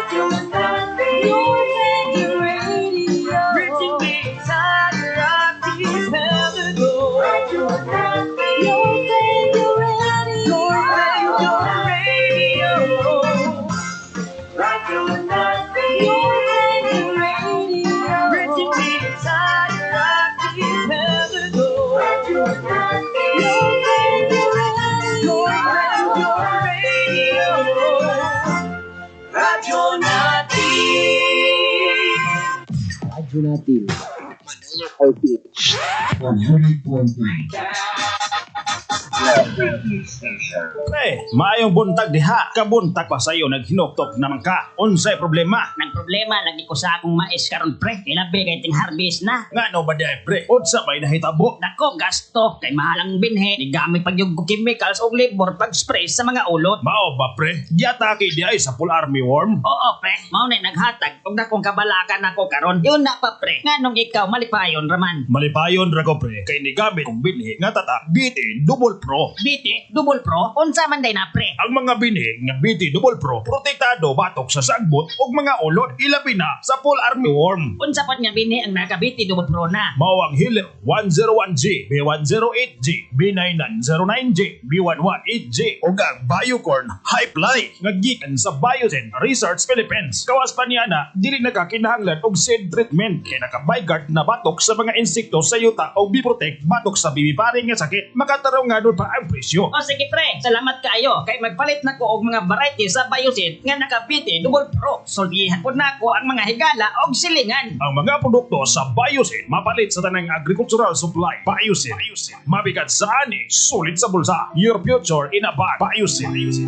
Radyo Manati, your favorite radio. Reaching the entire Rocky Pelado. Radyo Manati, your favorite radio. Your radio. Radyo Manati, your favorite radio. Reaching the entire Rocky Pelado. Radyo Manati, your favorite radio. Your radio. Radyo Natin. Radyo Natin. Manila Outreach. 100.3. Maayong buntag diha. Kabuntag pa sa'yo naghinuktok naman ka. Unsay problema? Nagproblema lagi ko sa akong mais karon pre. Ilabi kay ting harvest na. Nga no ba di ay pre? Unsa may nahitabo? Dako gasto kay mahalang binhe. Digamit pag yung chemicals o labor pag spray sa mga ulot. Mao ba pre? Giatake di ay sa full army worm? Oo pre, mao na naghatag og dakong kabalakan ako karon. Yun na pa pre. Nganong ikaw malipayon raman. Malipayon ra ko pre. Kay nigamit kong binhi nga tata BT Double Pro. BT Double Pro unsa man day na pre? Ang mga binhi nga BT Double Pro protektado batok sa sagbot ug mga ulot ilabi na sa full army worm. Unsa pat nga binhi ang naka BT Double Pro na? Mao ang Healer 101G, B108G, B9909G, B118G ug ang Biocorn High Fly nga gikan sa Biogen Research Philippines. Kawas pa niya na dili nakakinahanglan og seed treatment kay naka-Bigard na batok sa mga insekto sa yuta o B-Protect batok sa bibiparing nga sakit. Makatarong nga doon pa ang presyo. O sige pre, salamat kaayo kay magpalit na ko og mga variety sa Bioseed nga naka BT Double Pro. Soldihan po na ko ang mga higala og silingan. Ang mga produkto sa Bioseed mapalit sa tanang agricultural supply. Bioseed. Mabigat sa ani, sulit sa bulsa. Your future in a bag. Bioseed.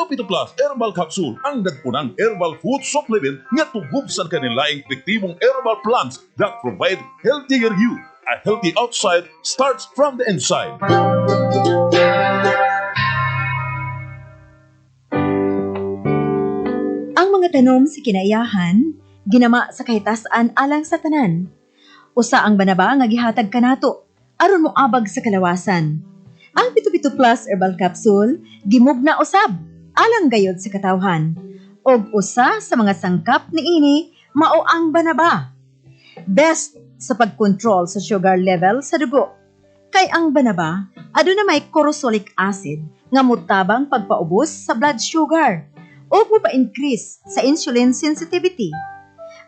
Pito Plus Herbal Capsule ang nagpunang herbal food supplement nga tugub sa kanilaing epektibong herbal plants that provide healthier you. A healthy outside starts from the inside. Ang mga tanom sa kinaiyahan, ginama sa kahitasan alang sa tanan. Usa ang banaba nga gihatag kanato aron mo abag sa kalawasan. Ang Pito Plus Herbal Capsule gimugna usab alang gayod sa katawhan. Og usa sa mga sangkap niini mao ang banaba. Best sa pag-control sa sugar level sa dugo. Kay ang banaba, aduna may corosolic acid nga mutabang pagpaubos sa blood sugar o mupa-increase sa insulin sensitivity.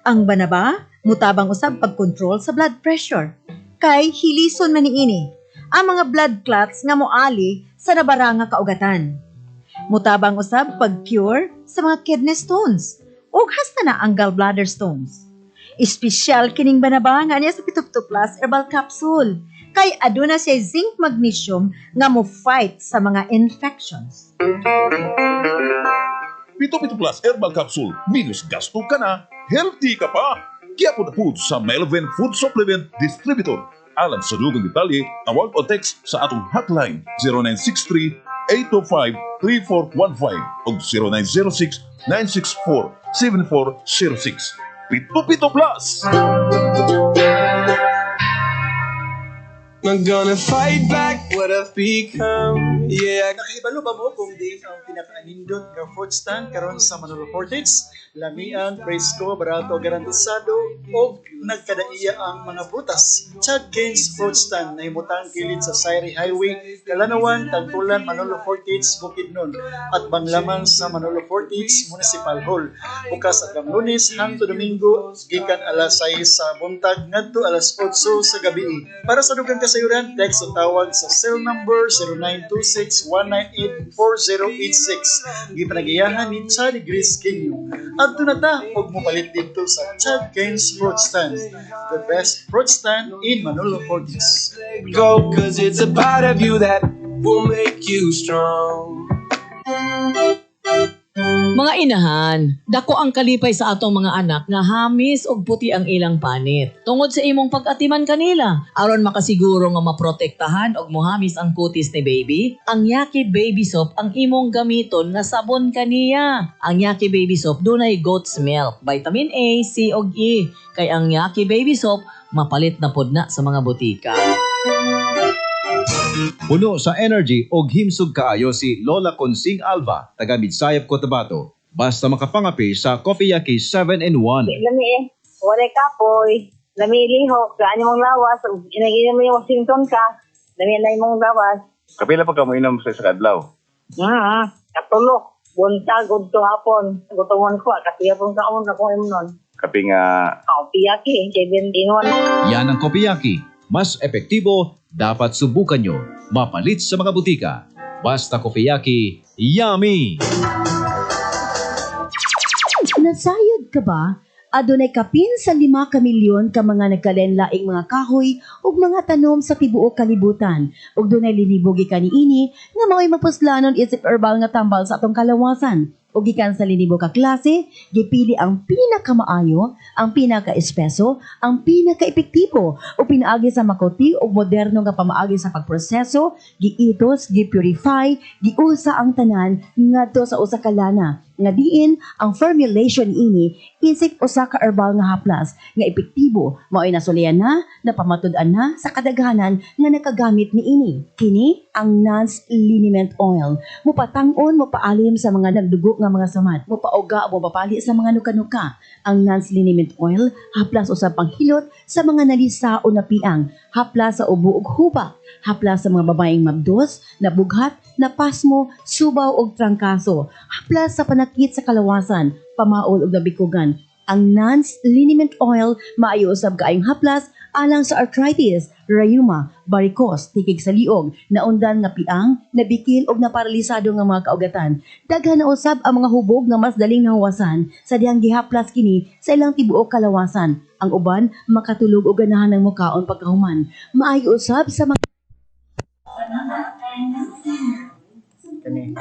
Ang banaba, mutabang usab pag-control sa blood pressure. Kay hilison man niini ang mga blood clots nga moali sa nabara nga kaugatan. Mutabang usab pag-cure sa mga kidney stones ug hasta na ang gallbladder stones. Espesyal kining banaba nga niya sa Pito Plus Herbal Capsule kay aduna siya zinc magnesium nga mo fight sa mga infections. Pito Plus Herbal Capsule, minus gasto ka na, healthy ka pa. Kaya po na po sa Melvin Food Supplement Distributor. Alang sa dugang detalye, tawag o text sa atong hotline 0963-825-3415 o 0906-964-7406. Pito Plus! I'm gonna fight back what I've become. Yeah. Nakahibalo ba mo kung di ang pinaka-anindot nga fruit stand karon sa Manolo Portage? Lamian, presko, barato, garantisado o nagkadaiya ang mga prutas. Chad Canes Fruit Stand na himutang kilid sa Sairi Highway, Kalanawan, Tagtulan, Manolo Portage, Bukidnon at Banglaman sa Manolo Portage Municipal Hall. Bukas hanggang Lunes hangtod Domingo gikan alas 6 sa buntag ngadto alas 8 sa gabi. Para sa dugang kasayuran, text o tawag sa cell number 0926-198-4086. Gipanagiyahan ni Chad Grace Kenyo. At na ta, huwag mo palit dito sa Chad Canes Fruit Stand, the best fruit stand in Manolo Portage. Go, cause it's a part of you that will make you strong. Mga inahan, dako ang kalipay sa atong mga anak nga hamis og puti ang ilang panit. Tungod sa imong pag-atiman kanila, aron makasiguro nga maprotektahan og mohamis ang kutis ni baby, ang Yaki Baby Soap ang imong gamiton nga sabon kaniya. Ang Yaki Baby Soap dunay goat's milk, vitamin A, C ug E. Kay ang Yaki Baby Soap mapalit na pod na sa mga butika. Puno sa energy o himsog kaayo si Lola Consing Alva, taga Midsayap, Cotabato. Basta makapangapi sa Coffeeyaki 7-in-1. Lami eh. Wala kapoy. Lami lihok. Gaan mong lawas. Inaginom mo yung Washington ka. Lami na mong lawas. Kapila pa ka mo inom sa adlaw? Katulok. Buntag, udto hapon. Gutuman ko. Kasi hapon kaon na kung nun. Kapi nga... Coffeeyaki. 7-in-1. Yan ang Coffeeyaki. Mas epektibo, dapat subukan nyo. Mapalit sa mga butika. Basta Coffeeyaki, yummy! Nasayod ka ba? Adunay kapin sa 5 kamilyon ka mga nagkalenlaing mga kahoy ug mga tanom sa tibuok kalibutan. Ug dunay linibogi kaniini nga mao'y mapuslanon isip herbal nga tambal sa atong kalawasan. Ug gikan sa linibo ka klase, gipili ang pinakamaayo, ang pinaka-espeso, ang pinaka-epektibo o pinaagi sa makuti o moderno nga pamaagi sa pagproseso, giitos, gipurify, giusa ang tanan ngadto sa usa ka lana. Nga diin ang formulation ini isip usa ka herbal nga haplas nga epektibo mao'y nasulian na napamatud-an na sa kadaghanan nga nakagamit niini. Kini ang Nance Liniment Oil. Mupatang-on, mupaalim sa mga nagdugo nga mga samat. Mupauga o mapapali sa mga nuka-nuka. Ang Nance Liniment Oil haplas usab panghilot sa mga nalisa o napiang. Haplas sa ubo ug hubak. Haplas sa mga babaeng mabdos, nabughat, napasmo, subaw ug trangkaso. Haplas sa panakit sa kalawasan, pamaol ug nabikugan. Ang Nance Liniment Oil maayo usab kaayong haplas alang sa arthritis, rheuma, varicose, tikig sa liog, naundan nga piang, nabikil ug naparalisado nga mga kaugatan. Daghan na usab ang mga hubog nga mas daling nahuwasan sa dihang gihaplas kini sa ilang tibuok kalawasan. Ang uban makatulog og ganahan ng mukaon pagkahuman. Maayo usab sa mga Kani.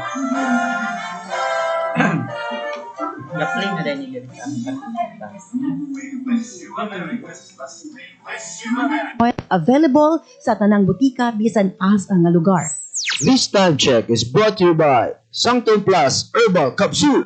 Gapling na din yun. available sa tanang butika bisan as ang nga lugar. This time check is brought to you by Sanctum Plus Herbal Capsule.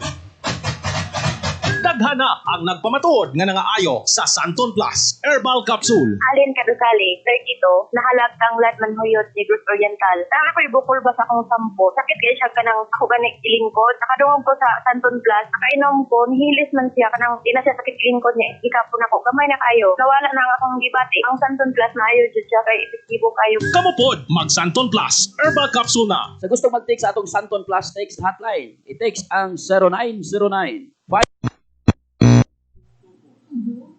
Daghana ang nagpamatuod nga nangaayo sa Santon Plus Herbal Capsule. Alin kadukali, 32, nahalag kang latman huyot Negros Oriental. Tara ko'y bukol ba sa akong sampo? Sakit kayo siya kanang ako ganik ilingkod. Nakadungog ko sa Santon Plus. Nakainom ko, nihilis man siya kanang di na siya sakit ilingkod niya. Ikapon ako, gamay na kayo. Nawala na nga akong gibati. Ang Santon Plus na ayo dyan siya kay epektibo kayo. Kamupod, mag Santon Plus Herbal Capsule na. Sa gusto mag-take sa atong Santon Plus text hotline, i-text ang 0909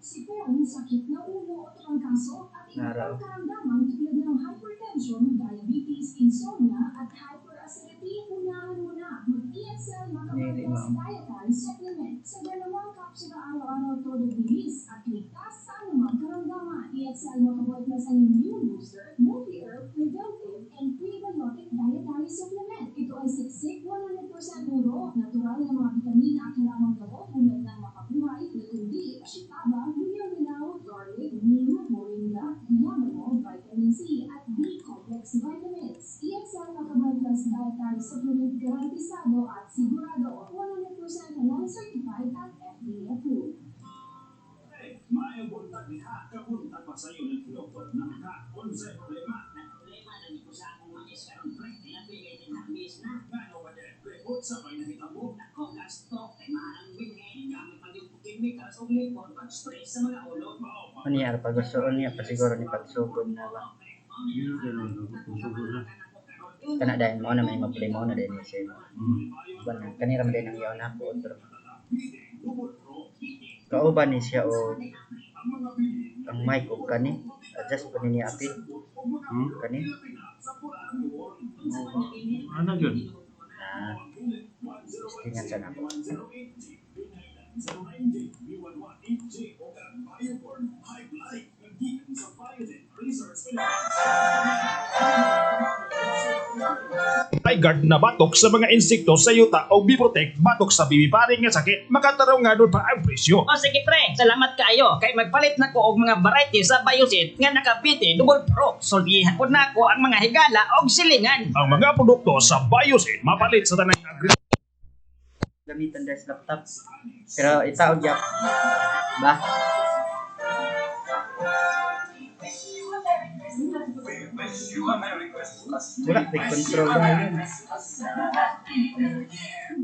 Sipon, sakit na ulo o trangkaso at iba pang karamdaman tulad ng hypertension, diabetes, insomnia at hyperacidity, unahan mo na mag-EXL Macabal Plus Dietary Supplement sa 2 kapsula araw-araw todo bilis at ligtas sa anumang karamdaman. EXL Macabal Plus ang immune booster, multi-herb, preventive, and prebiotic dietary supplement. Ito ay siksik 100% puro, natural na mga vitamina at halamang gamot tulad ng makabuhay, lutundi, pasitaba, luyaw-lilaw, garlic, neem, moringa, yamamo, vitamin C, at B-complex vitamins. EXL Macabal Plus Dietary Supplement garantisado at sigurado 100% non-certified at FDA approved. May buntag niha, kabuntag pa sa iyo ng doktor na maka-11 problema. Problema na di ko sa akong mais karong break, tinapigay din hambis na. Gano ba din? Report sa may nahitabo. Ako, gasto, kay mahalang bingay. Gamit pa yung chemicals o lipon pag-spray sa mga ulo. Ano yan? Pag gusto niya, pasiguro ni pagsugod na ba? Kana dahil mo na may problema na din siya. Kanira man din ang yaw na ako. Kauban ni siya o ang mic o kani. Adjust pa niya apit. Kani. Ano yun? Tingnan sa nako. Ay guard na batok sa mga insekto sa yuta o biprotect batok sa bibiparing nga sakit. Makataraw nga doon pa ang presyo. O sige pre, salamat kaayo kay magpalit na ko og mga variety sa Biosit nga nakapiti double pro. Soldihan pod nako ang mga higala og silingan. Ang mga produkto sa Biosit mapalit sa tanang Gamitan sa laptop. Pero itaog yak. Ba? Wala, take control na yun.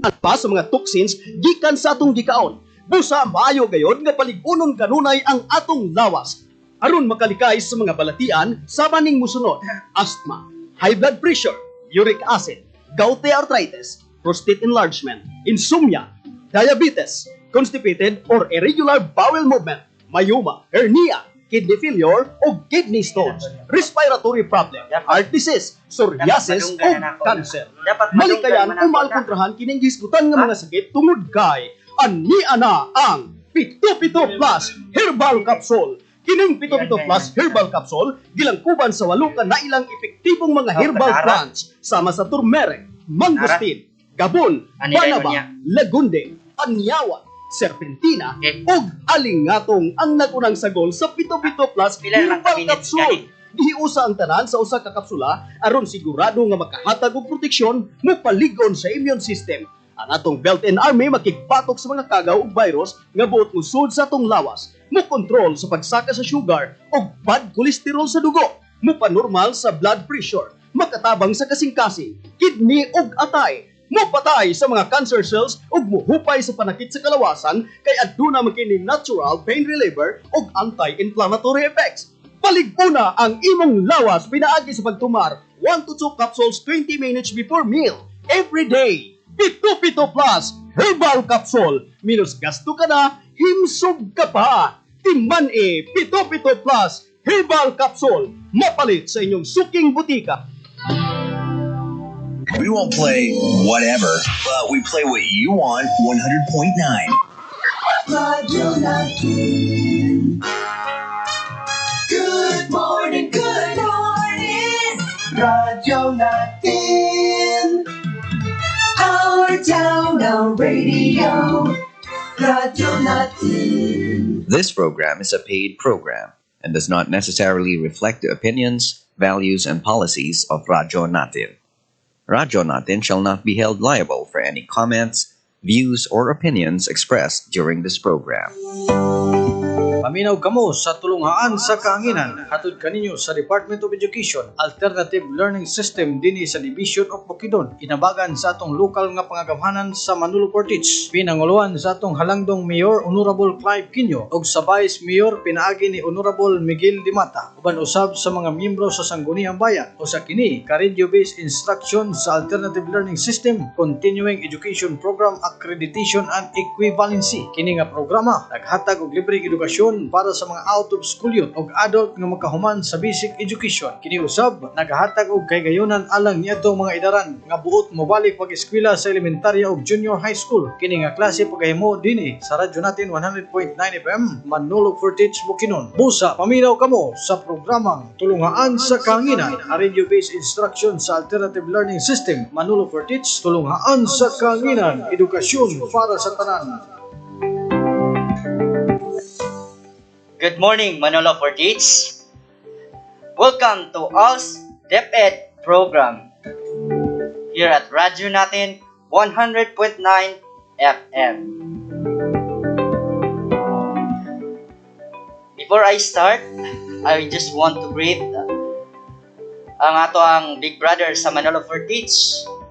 At pa sa mga toxins gikan sa atong gikaon. Busa maayo gayod nga paligunon kanunay ang atong lawas. Aron makalikay sa mga balatian sa maning musunod: asthma, high blood pressure, uric acid, gouty arthritis, prostate enlargement, insomnia, diabetes, constipated or irregular bowel movement, myoma, hernia, kidney failure o kidney stones, respiratory problem, heart disease, psoriasis o cancer. Malikayan o maalkontrahan kining hisgutan nga mga sakit tungod kay ania na ang Pito-Pito Plus Herbal Capsule. Kining Pito-Pito Plus Herbal Capsule gilangkuban sa 8 ka nailang epektibong mga herbal plants sama sa turmeric, mangosteen, gabon, banaba, lagunde, anyawan, serpentina, ug alingatong ang nagunang sagol sa Pito-Pito Plus Herbal Capsule. Gihiusa ang tanan sa usa ka kapsula aron sigurado nga makahatag og proteksyon mo paligon sa immune system. Ang atong built-in army makigbatok sa mga kagaw ug virus nga buot musud sa atong lawas, mo kontrol sa pagsaka sa sugar ug bad cholesterol sa dugo, mo panormal sa blood pressure, makatabang sa kasing-kasing, kidney ug atay, mo patay sa mga cancer cells ug muhupay sa panakit sa kalawasan kay aduna man kini natural pain reliever ug anti-inflammatory effects. Palig-una ang imong lawas pinaagi sa pagtumar 1 to 2 capsules 20 minutes before meal every day. Pito-Pito Plus Herbal Capsule. Minus gasto ka na, himsog ka pa. Timan Pito-Pito Plus Herbal Capsule. Mapalit sa inyong suking butika. We won't play whatever, but we play what you want 100.9. Radio Natin. Good morning, good morning. Radio Natin. Our town, our radio. Radio Natin. This program is a paid program and does not necessarily reflect the opinions, values, and policies of Radyo Natin. Radyo Natin shall not be held liable for any comments, views, or opinions expressed during this program. Paminaw kamo sa tulunghaan sa kahanginan. Hatod kaninyo sa Department of Education Alternative Learning System dinhi sa Division of Bukidnon. Inabagan sa atong lokal nga pangagamhanan sa Manolo Portage. Pinanguluan sa atong halangdong Mayor Honorable Clive Quino ug sa Vice Mayor pinaagi ni Honorable Miguel Dimata. Uban usab sa mga miyembro sa Sangguniang Bayan o sa kini ka radio-based instruction sa Alternative Learning System Continuing Education Program Accreditation and Equivalency. Kini nga programa naghatag og libreng edukasyon para sa mga out-of-school youth o adult nga makahuman sa basic education. Kini usab nagahatag og kaygayonan alang niadtong mga idaran nga buot mobalik pag-eskwela sa elementarya ug junior high school. Kini nga klase pagahimo dinhi sa Radyo Natin 100.9 FM Manolo Portage, Bukidnon. Busa paminaw kamo sa programang Tulunghaan sa Kahanginan, a radio-based instruction sa Alternative Learning System Manolo Portage. Tulunghaan sa Kahanginan, edukasyon para sa tanan. Good morning, Manolo Portage. Welcome to ALS DepEd program here at Radio Natin 100.9 FM. Before I start, I just want to greet ang ato ang big brother sa Manolo Portage,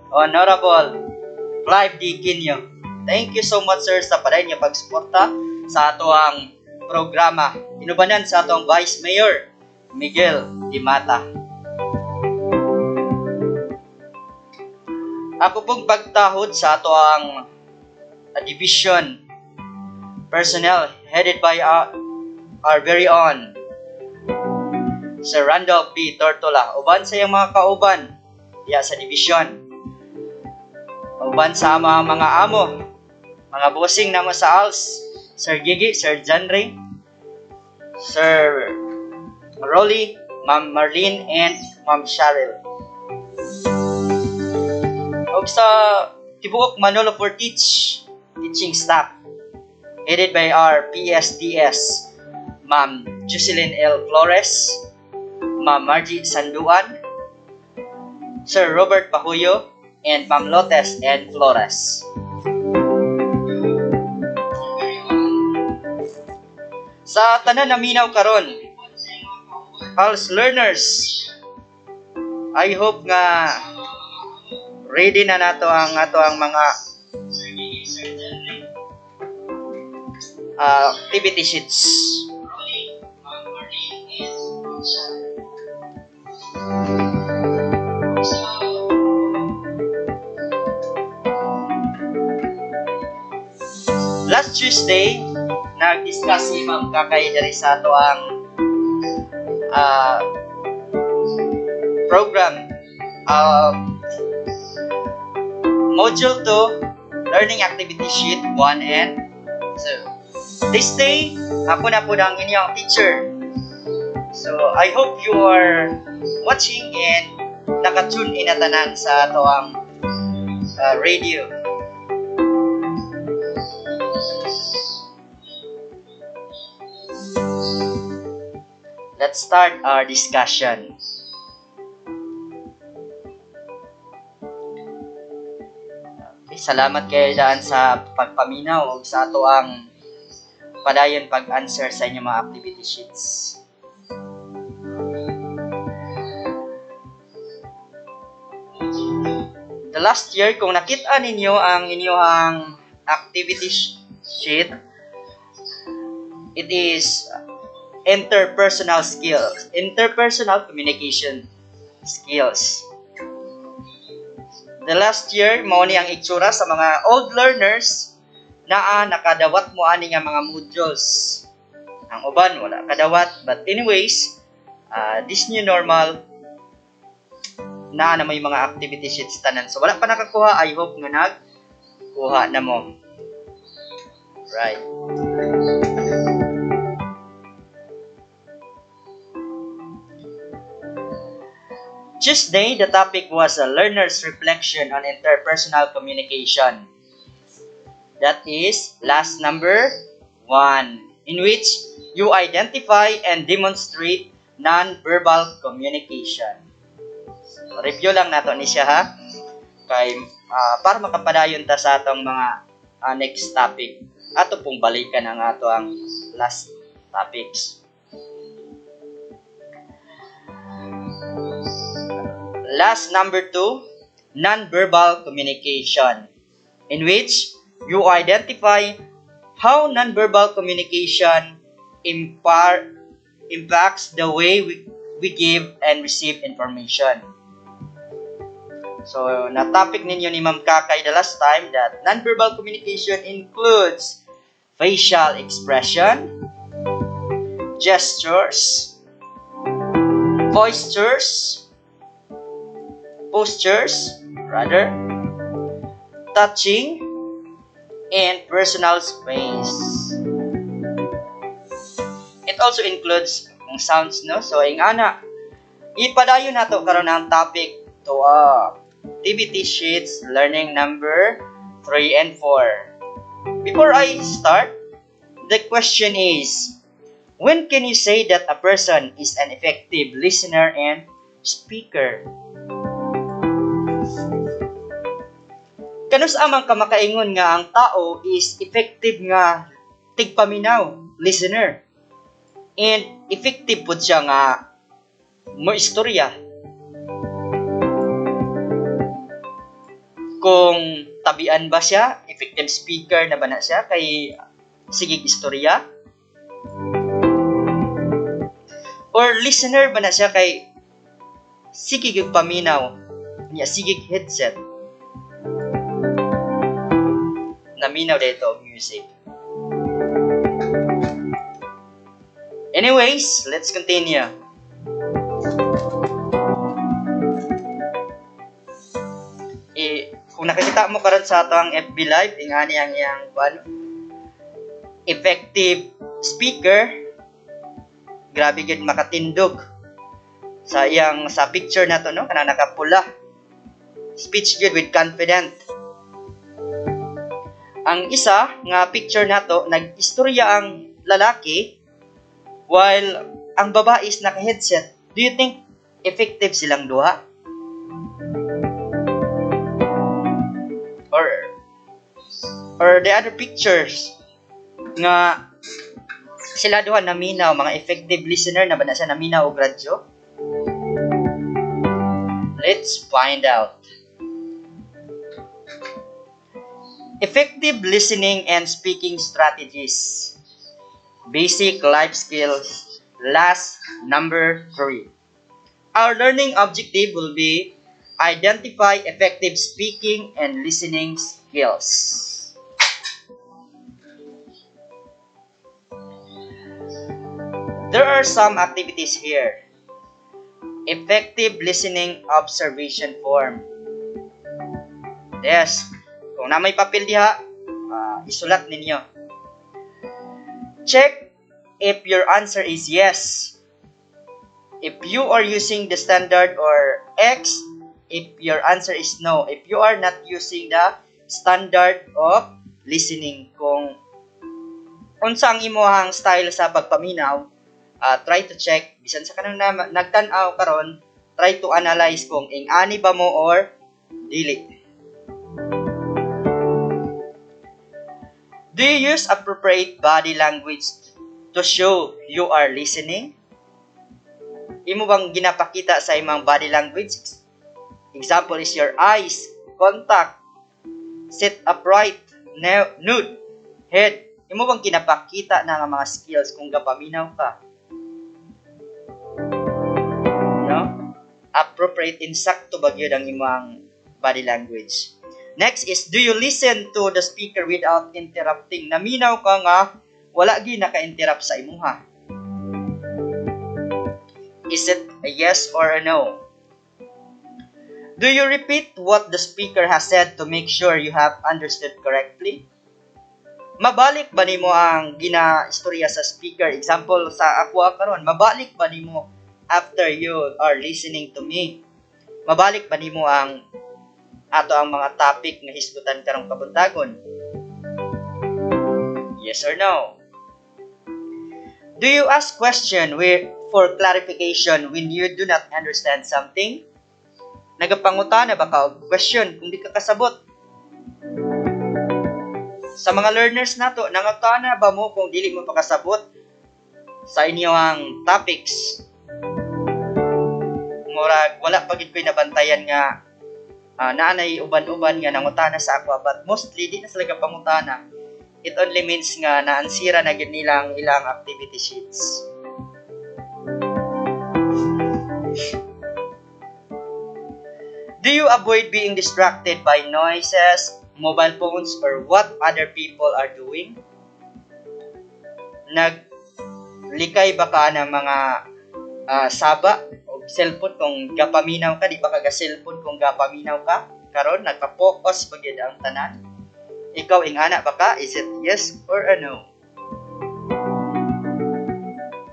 Honorable Clive D. Quino. Thank you so much, sir, sa paday niyo pagsuporta sa ato ang programa. Inubanan sa atong Vice Mayor Miguel Dimata. Ako pong pagtahod sa ato ang division personnel headed by our very own Sir Randolph B. Tortola. Uban sa iyang mga kauban diya sa division. Uban sa mga amo, mga bossing namo sa ALS, Sir Gigi, Sir John Ray, Sir Rolly, Ma'am Marlene, and Ma'am Cheryl. O sa tibuok Manolo Portage teaching staff, headed by our PSDS, Ma'am Jocelyn L. Flores, Ma'am Margie Sanduan, Sir Robert Pahuyo, and Ma'am Lotes and Flores. Sa tanan na minaw karon, ALS learners, I hope nga ready na nato ang mga activity sheets. Last Tuesday, nag-discuss si Ma'am Kakay diri sa ato ang program Module 2, Learning Activity Sheet 1 and 2. This day, ako na po ang inyong teacher. So, I hope you are watching and nakatune in na tanan sa ato ang radio. Let's start our discussion. Okay, salamat kayo daan sa pagpaminaw o sa ato ang padayon pag-answer sa inyong mga activity sheets. The last year, kung nakita ninyo ang inyong activity sheet, it is interpersonal skills, interpersonal communication skills. The last year, mao ni ang itsura sa mga old learners na nakadawat mo ani nga mga modules. Ang uban wala kadawat, but anyways, this new normal na may mga activity sheets tanan. So wala pa nakakuha, I hope nga nagkuha na mo. Right. Tuesday, the topic was a learner's reflection on interpersonal communication. That is last number 1, in which you identify and demonstrate non-verbal communication. So, review lang nato ni siya ha, kay para makapadayon ta sa atong mga next topic. Ato pong balikan ang ato ang last topics. Last number 2, non-verbal communication, in which you identify how non-verbal communication impacts the way we give and receive information. So, na-topic ninyo ni Ma'am Kakay the last time that non-verbal communication includes facial expression, gestures, postures, touching, and personal space. It also includes sounds, no? So, ingana, ipadayon nato karon ang topic to activity sheets learning number 3 and 4. Before I start, the question is, when can you say that a person is an effective listener and speaker? Kanus amang kamakaingon nga ang tao is effective nga tigpaminaw, listener. And effective po siya nga mo istorya. Kung tabian ba siya, effective speaker na ba na siya kay sigig istorya? Or listener ba na siya kay sigig paminaw, niya sigig headset? Naminaw dito music. Anyways, let's continue. Kung nakikita mo karon sa ato ang FB Live, ingani ang iyang effective speaker, grabe gid makatindog sa picture nato, no, kana nakapula. Speech good with confident. Ang isa nga picture nato, nag-istorya ang lalaki while ang babae is naka-headset. Do you think effective silang duha? Or the other pictures nga sila duha naminaw, mga effective listener na ba na siya naminaw og radyo? Let's find out. Effective listening and speaking strategies. Basic life skills. Last, number 3. Our learning objective will be identify effective speaking and listening skills. There are some activities here. Effective listening observation form. Yes, kung na may papel diha, isulat ninyo. Check if your answer is yes. If you are using the standard or X, if your answer is no. If you are not using the standard of listening, kung unsa ang imong style sa pagpaminaw, try to check. Bisan sa kanang nagtan-aw karon, try to analyze kung ing-ani ba mo or dili. Do you use appropriate body language to show you are listening? Imo bang ginapakita sa imong body language? Example is your eyes, contact, sit upright, nude, head. Imo bang kinapakita na nga mga skills kung gapaminaw ka? No? Appropriate, insakto ba gyud ang imong body language? Next is, do you listen to the speaker without interrupting? Naminaw ka nga, wala gyud naka-interrupt sa imuha. Is it a yes or a no? Do you repeat what the speaker has said to make sure you have understood correctly? Mabalik ba nimo ang gina-istorya sa speaker? Example sa ako karon, mabalik ba nimo after you are listening to me? Mabalik ba nimo ang ato ang mga topic nga hisgutan karong kabuntagon? Yes or no? Do you ask question for clarification when you do not understand something? Nagapangutana ba ka og question kung di ka kasabot? Sa mga learners nato, nangutana ba mo kung dili mo pa kasabot sa inyong topics? Murag wala pa gid ko'y nabantayan nga naanay uban-uban nga nangutana sa ako, but mostly di na sila pangutana. It only means nga naansira na gid nilang ilang activity sheets. Do you avoid being distracted by noises, mobile phones, or what other people are doing? Naglikay ba ka ng mga saba o cellphone kung gapaminaw ka? Di ba ka cellphone kung gapaminaw ka? Karon nagpa-focus ba gyud ang tanan? Ikaw ingana ba ka? Is it yes or a no?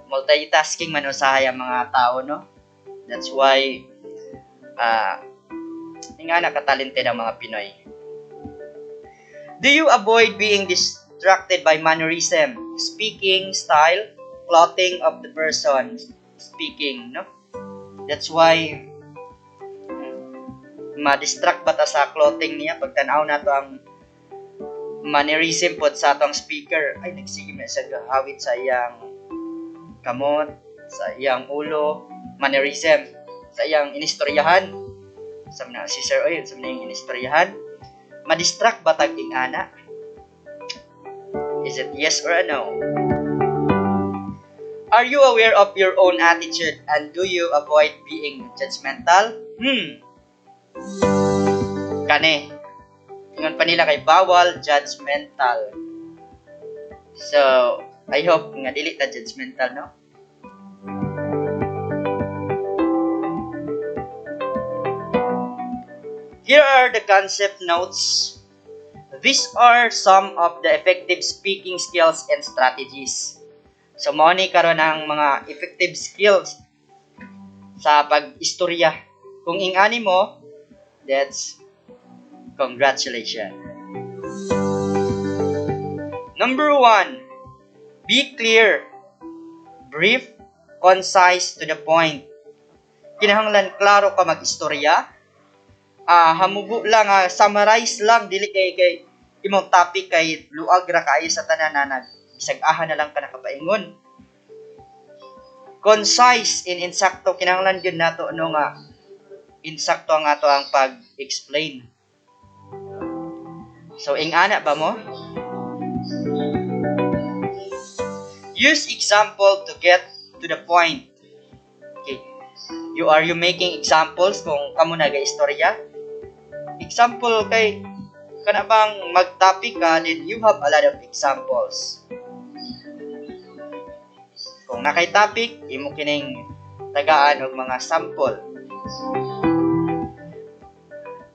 Multitasking man usahay ang mga tao, no? That's why ingana ka talented ang mga Pinoy. Do you avoid being distracted by mannerism, speaking style, clothing of the person speaking, no? That's why ma-distract ba ta sa clothing niya pag tan-aw nato ang mannerism pod sa atong speaker? Ay nagsige man sa gahawit sa iyang kamot, sa iyang ulo, mannerism, sa iyang inistoryahan. Sabi na si Sir Oy, sabi na yung inistoryahan. Ma-distract ba tag ingana? Is it yes or a no? Are you aware of your own attitude and do you avoid being judgmental? Kani. Ingon pa nila kay bawal judgmental. So, I hope nga dili ta judgmental, no? Here are the concept notes. These are some of the effective speaking skills and strategies. So, mao ni karon ang mga effective skills sa pag-istorya. Kung ingani mo, that's congratulations. Number 1, be clear, brief, concise, to the point. Kinahanglan klaro ka mag-istorya. Hamugo lang, summarize lang, dili kay imong topic kay luag ra kaayo sa tanan na bisag-aha na lang ka nakapaingon. Concise and insakto, kinahanglan gyud nato nga insakto ang ato ang pag-explain. So, ingana ba mo? Use example to get to the point. Okay. Are you making examples kung kamo naga-istorya? Example kay kana bang mag-topic ka, then you have a lot of examples. Kung nakay topic, imo kining tagaan og mga sample.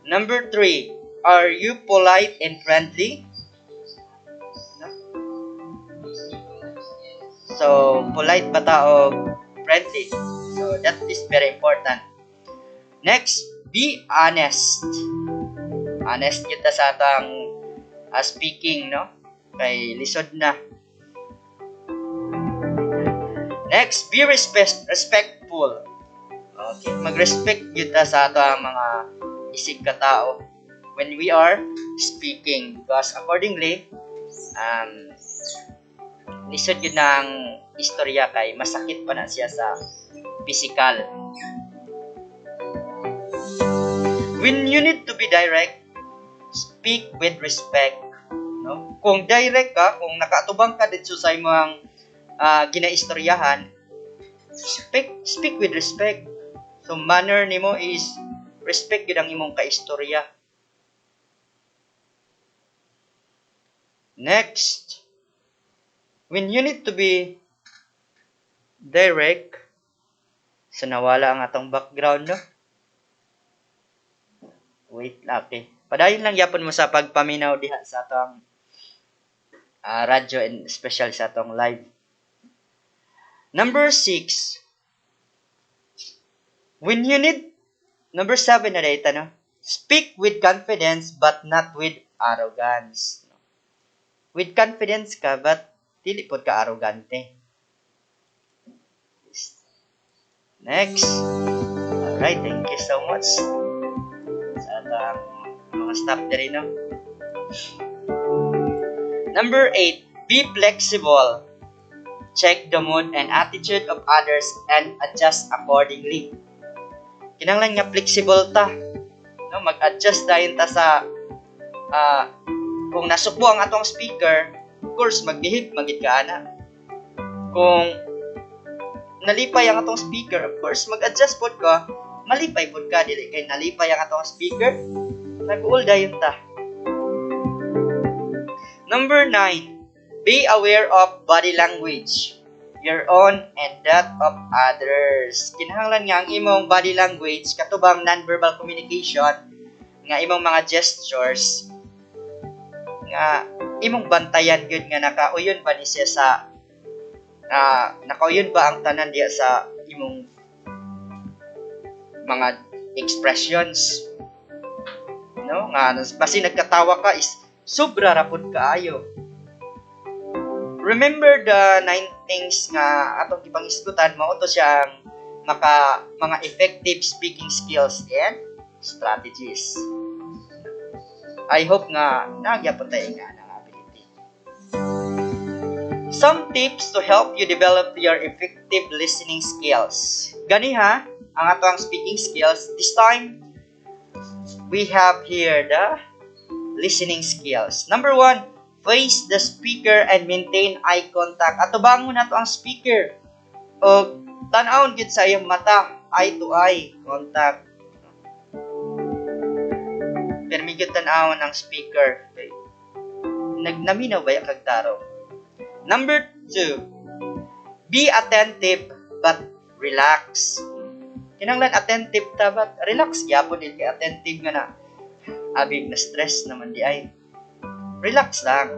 Number 3, are you polite and friendly? So, polite ba ta o friendly? So, that is very important. Next, be honest. Honest kita sa atang speaking, no? Kay lisod na. Next, be respectful. Okay, mag-respect kita sa atang mga isig ka tao when we are speaking, because accordingly, lisod yun ng istorya kay masakit pa na siya sa physical. When you need to be direct, speak with respect. No? Kung direct ka, kung nakaatubang ka dito sa imong ginaistoryahan, speak with respect. So manner nimo is respect yun ang imong kaistorya. Next, when you need to be direct, so nawala ang atong background, no? Wait, okay. Padayon lang yapon mo sa pagpaminaw diha sa atong radyo and special sa atong live. Number 6, when you need, number 7 na data, no? Speak with confidence but not with arrogance. With confidence ka but dili pod ka arrogante. Next. Alright, thank you so much sa atong mga staff diri, no? Number 8, be flexible. Check the mood and attitude of others and adjust accordingly. Kinahanglan nga flexible ta. No, mag-adjust dayon ta sa kung nasukbo ang atong speaker, of course magbihib magid ka ana. Kung nalipay ang atong speaker, of course mag-adjust pod ka, malipay pod ka dili kay nalipay ang atong speaker, nag-uol dayon ta. Number 9, be aware of body language, your own and that of others. Kinahanglan nga ang imong body language katubang non-verbal communication nga imong mga gestures nga imong bantayan gyud nga nakauyon ba ni siya sa nakauyon ba ang tanan diya sa imong mga expressions, no? Nga basi nagkatawa ka is sobra ra pud kaayo. Remember the 9 things nga atong gipangisgutan, mao to siya ang mga effective speaking skills and strategies. I hope nga nagyapon tayo nga ng ability. Some tips to help you develop your effective listening skills. Gani ha, ang atong speaking skills. This time, we have here the listening skills. Number 1, face the speaker and maintain eye contact. Atubang mo na to ang speaker. O tan-awon gid sa iyang mata, eye to eye contact. Permigit tan-awon ang speaker. Okay. Nagnaminaw ba yung kagtaro? Number 2, be attentive but relax. Kinanglan attentive ta but relax gyapon din kay attentive nga na abig na stress naman di ay. Relax lang.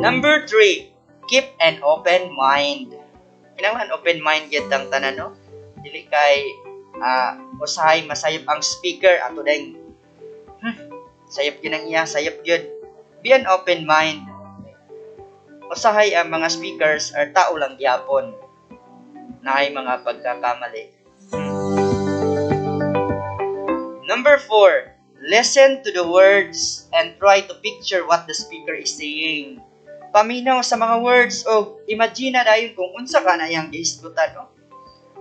Number 3, keep an open mind. Kinanglan open mind gyud ang tanan, no? Dili kay usahay masayop ang speaker ato deng sayop yun ang iya, sayop yun. Be an open mind. Usahay ang mga speakers are tao lang gyapon na ay mga pagkakamali. Number 4, listen to the words and try to picture what the speaker is saying. Paminaw sa mga words o imagine na dayon kung unsa ka na iyang gihisgutan, no?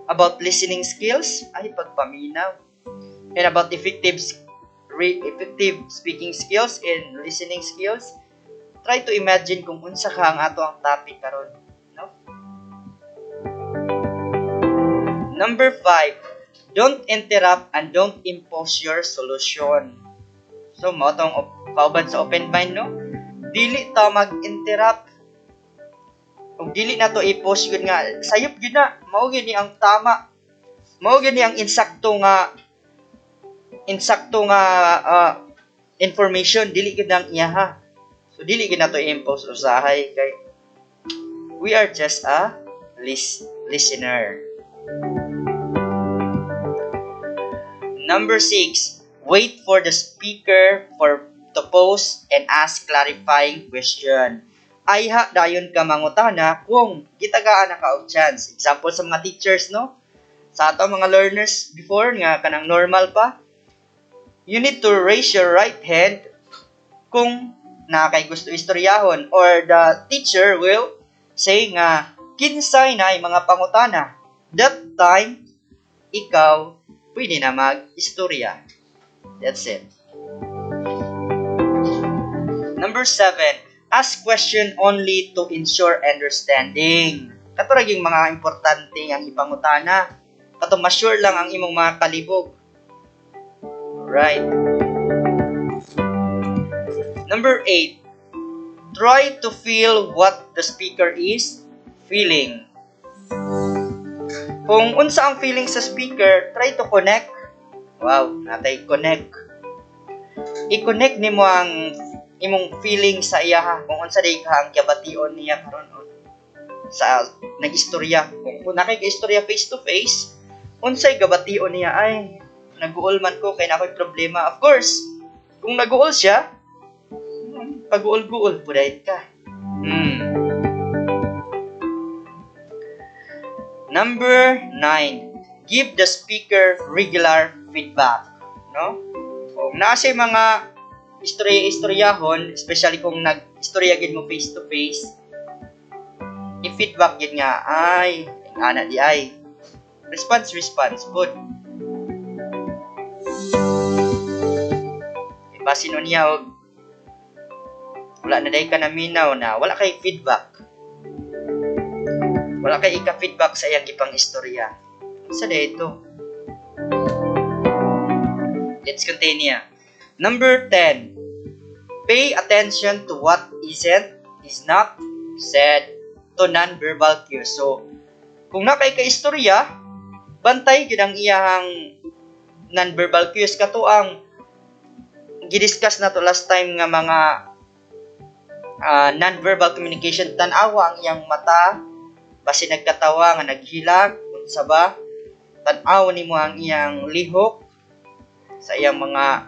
about listening skills, ay pagpaminaw. And about effective speaking skills and listening skills, try to imagine kung unsa ka ang ato ang topic karon, no? Number 5, don't interrupt and don't impose your solution. So, mo tong kaubad sa open mind, no? Dili ta mag-interrupt. Kung dili na to i-post yun nga, sayop yun na. Mao yun ni ang tama. Mao yun ni ang insakto nga information. Dili yun ang iyaha. So, dili yun na to i-impose usahay. Kay we are just a listener. Number 6, wait for the speaker to pose and ask clarifying question. Ayha dayon ka mangutana kung gitagaan na ka og chance. Example sa mga teachers, no? Sa ato mga learners before nga kanang normal pa, you need to raise your right hand kung na kay gusto istoryahon, or the teacher will say nga kinsay na ay mga pangutana. That time ikaw pwede na mag-istorya. That's it. Number 7, ask question only to ensure understanding. Katurag yung mga importante ang ipangutana. Kato ma-sure lang ang imong mga kalibog. Right. Number 8, try to feel what the speaker is feeling. Kung unsa ang feeling sa speaker, try to connect. Wow, natay connect. I-connect nimo ang imong feeling sa iya ha. Kung unsa day ka ang kibation niya karon sa nag-istorya. Kung nakikistorya face to face, unsay gabation niya ay nag-uol man ko kay nakoy problema. Of course, kung nag-uol siya, pag-uol-guol pudayt ka. Number 9, give the speaker regular feedback. No? Kung nasa mga istoryahon, especially kung nag-istorya gid mo face to face, i-feedback gid nga ay ana di ay response good. Ibasin niya og wala na day ka naminaw na wala kay feedback. Wala kay ika-feedback sa iyang ipang istorya. Sa dito. Let's continue. Number 10. Pay attention to what is not said to non-verbal cues. So, kung nakay ka-istorya, bantay gid ang iyang non-verbal cues. Kato ang gidiscuss na to last time nga mga non-verbal communication. Tanawa ang iyang mata, basi nagkatawa nga naghilag, unsa ba? Tan-aw nimo ang iyang lihok sa iyang mga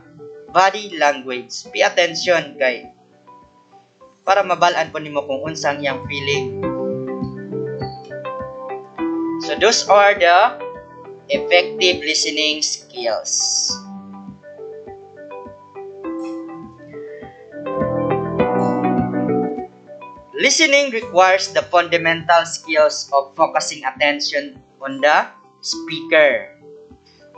body language. Pay attention kay para mabalaan po nimo kung unsa ang iyang feeling. So those are the effective listening skills. Listening requires the fundamental skills of focusing attention on the speaker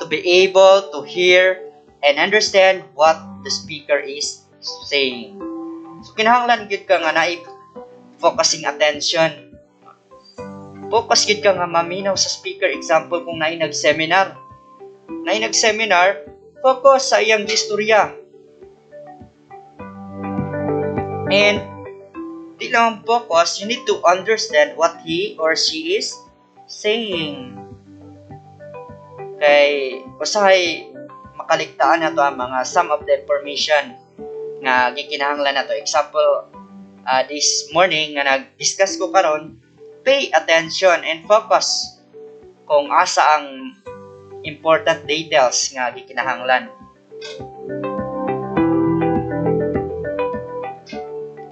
to be able to hear and understand what the speaker is saying. So, kinahanglan gid ka nga naay focusing attention. Focus gid ka nga maminaw sa speaker. Example, kung naay nag-seminar, focus sa iyang istorya. And di lang focus, you need to understand what he or she is saying. Kay usahay makaligtaan na to ang mga some of the information nga gikinahanglan na to. Example, this morning nga nag-discuss ko karon, pay attention and focus kung asa ang important details nga gikinahanglan.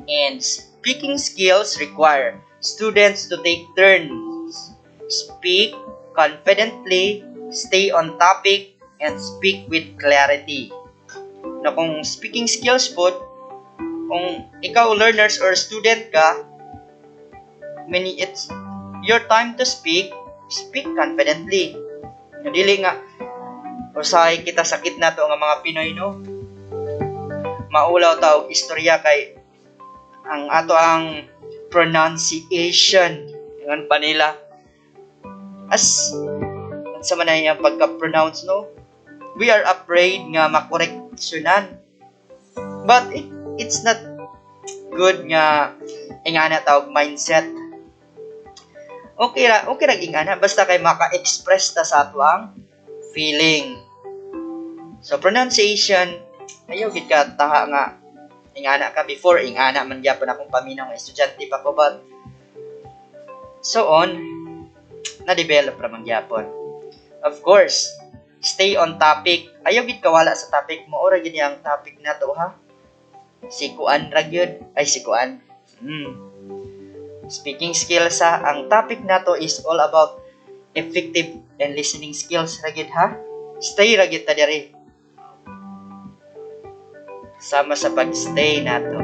And speaking skills require students to take turns, speak confidently, stay on topic, and speak with clarity. Na kung speaking skills po, kung ikaw learners or student ka, it's your time to speak, speak confidently. Dili nga usahay kita sakit na to nga mga Pinoy, no? Maulaw ta og istorya kay ang ato ang pronunciation ngan pa nila as sa man ang pagka-pronounce, no? We are afraid nga makoreksyonan. But it's not good nga ingana tawag mindset. Okay ra ingana basta kay maka-express ta sa ato ang feeling. So pronunciation, ayaw gid ka taha nga ingana ka before ingana man gyapon akong paminaw nga estudyante pa ko, but so on na develop ra man gyapon. Of course, stay on topic. Ayaw gid ka wala sa topic mo. Ora gid ang topic nato, ha? Sikuan ra gyud. Ay sikuan. Speaking skills, ha. Ang topic nato is all about effective and listening skills ra gyud, ha. Stay ra gyud ta diri. Sama sa pag-stay nato.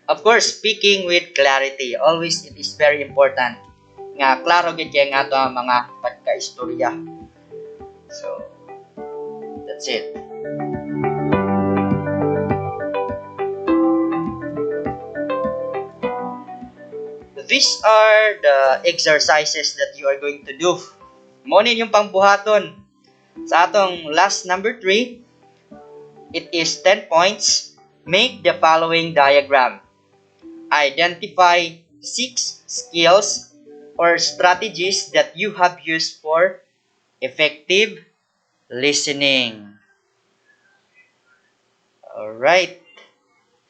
Of course, speaking with clarity. Always it is very important nga klaro gid kay nga ato ang mga pagka-istorya. So, that's it. These are the exercises that you are going to do. Mo nin yung pangbuhaton. Sa atong last number 3, it is 10 points. Make the following diagram. Identify 6 skills or strategies that you have used for effective listening. Alright.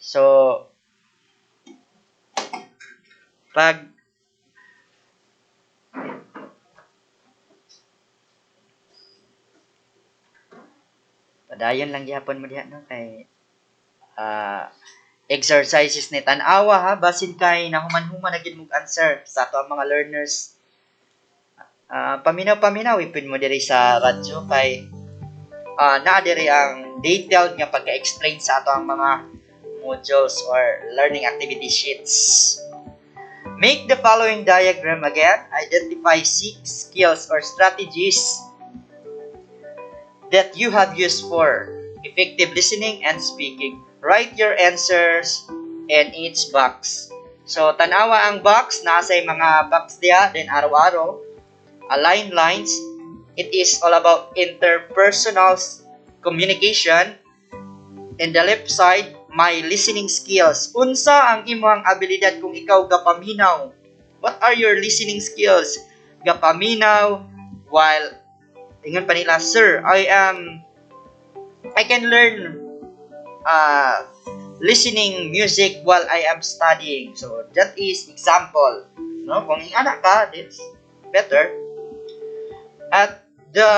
So, padayon lang gyapon mo diha, no, kay exercises ni tan-awa, ha, basin kay nahuman-human na gid mong answer sa ato ang mga learners. Paminaw-paminaw ipin mo diri sa radyo kay naa diri ang detailed nga pagka-explain sa ato ang mga modules or learning activity sheets. Make the following diagram again. Identify 6 skills or strategies that you have used for effective listening and speaking. Write your answers in each box. So, tanawa ang box. Nasa mga box diya. Then, araw-araw. Align lines. It is all about interpersonal communication. In the left side, my listening skills. Unsa ang imong abilidad kung ikaw gapaminaw? What are your listening skills? Gapaminaw while ingon pa nila, sir, I can learn listening music while I am studying. So that is example, no? Kung ingana ka, that's better. At the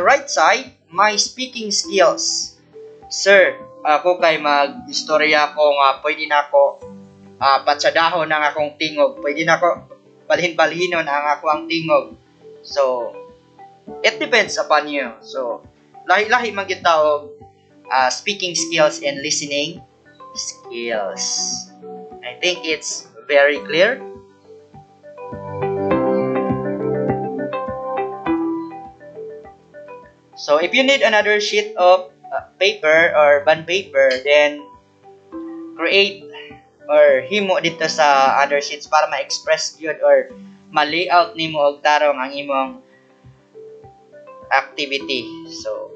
right side, my speaking skills. Sir, ako kay mag-istorya ko nga pwede na ako patsadahon ang akong tingog. Pwede na ako balhin-balhinon ang ako ang tingog. So it depends upon you. So lahi-lahi man gyud tawag speaking skills and listening skills. I think it's very clear. So if you need another sheet of paper or bond paper, then create or himo dito sa other sheets para ma-express yun or ma-layout nimo og tarong ang imong activity. So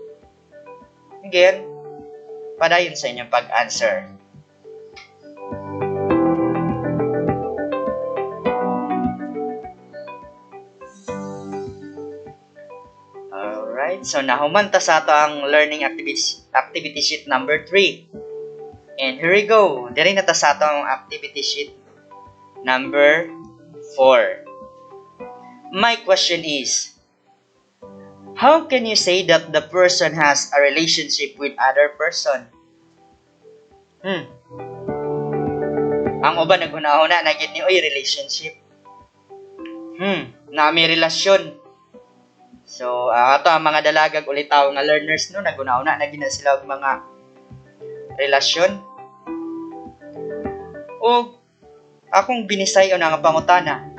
again, padayon sa inyong pag-answer. Alright, so nahuman ta sa ato ang learning activity sheet number 3. And here we go. Diri na ta sa ato ang activity sheet number 4. My question is, how can you say that the person has a relationship with other person? Ang uban naghunahuna na gid ni oy relationship. Na may relasyon. So, ato ang mga dalagag ulit tao nga learners, no, naghunahuna na gid sila og mga relasyon. O akong binisayon nga pangutana.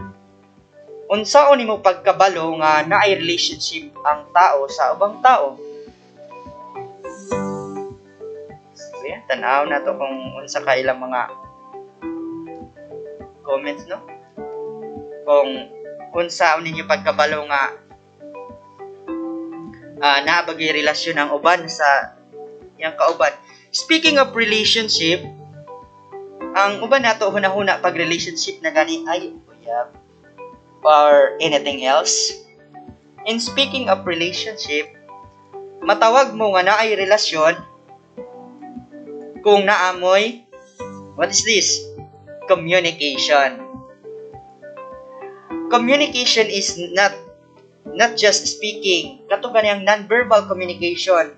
unsaon nimo pagkabalo nga naay relationship ang tao sa ubang tao? Sige, tanaw na to kung unsa ka ilang mga comments, no? Kung unsaon ninyo pagkabalo nga naabagay relasyon ang uban sa yang kauban. Speaking of relationship, ang uban nato hunahuna pag relationship na gani ay uyab or anything else. In speaking of relationship, matawag mo nga naay relasyon kung naamoy, what is this? Communication. Communication is not just speaking. Kato ganiyang non-verbal communication.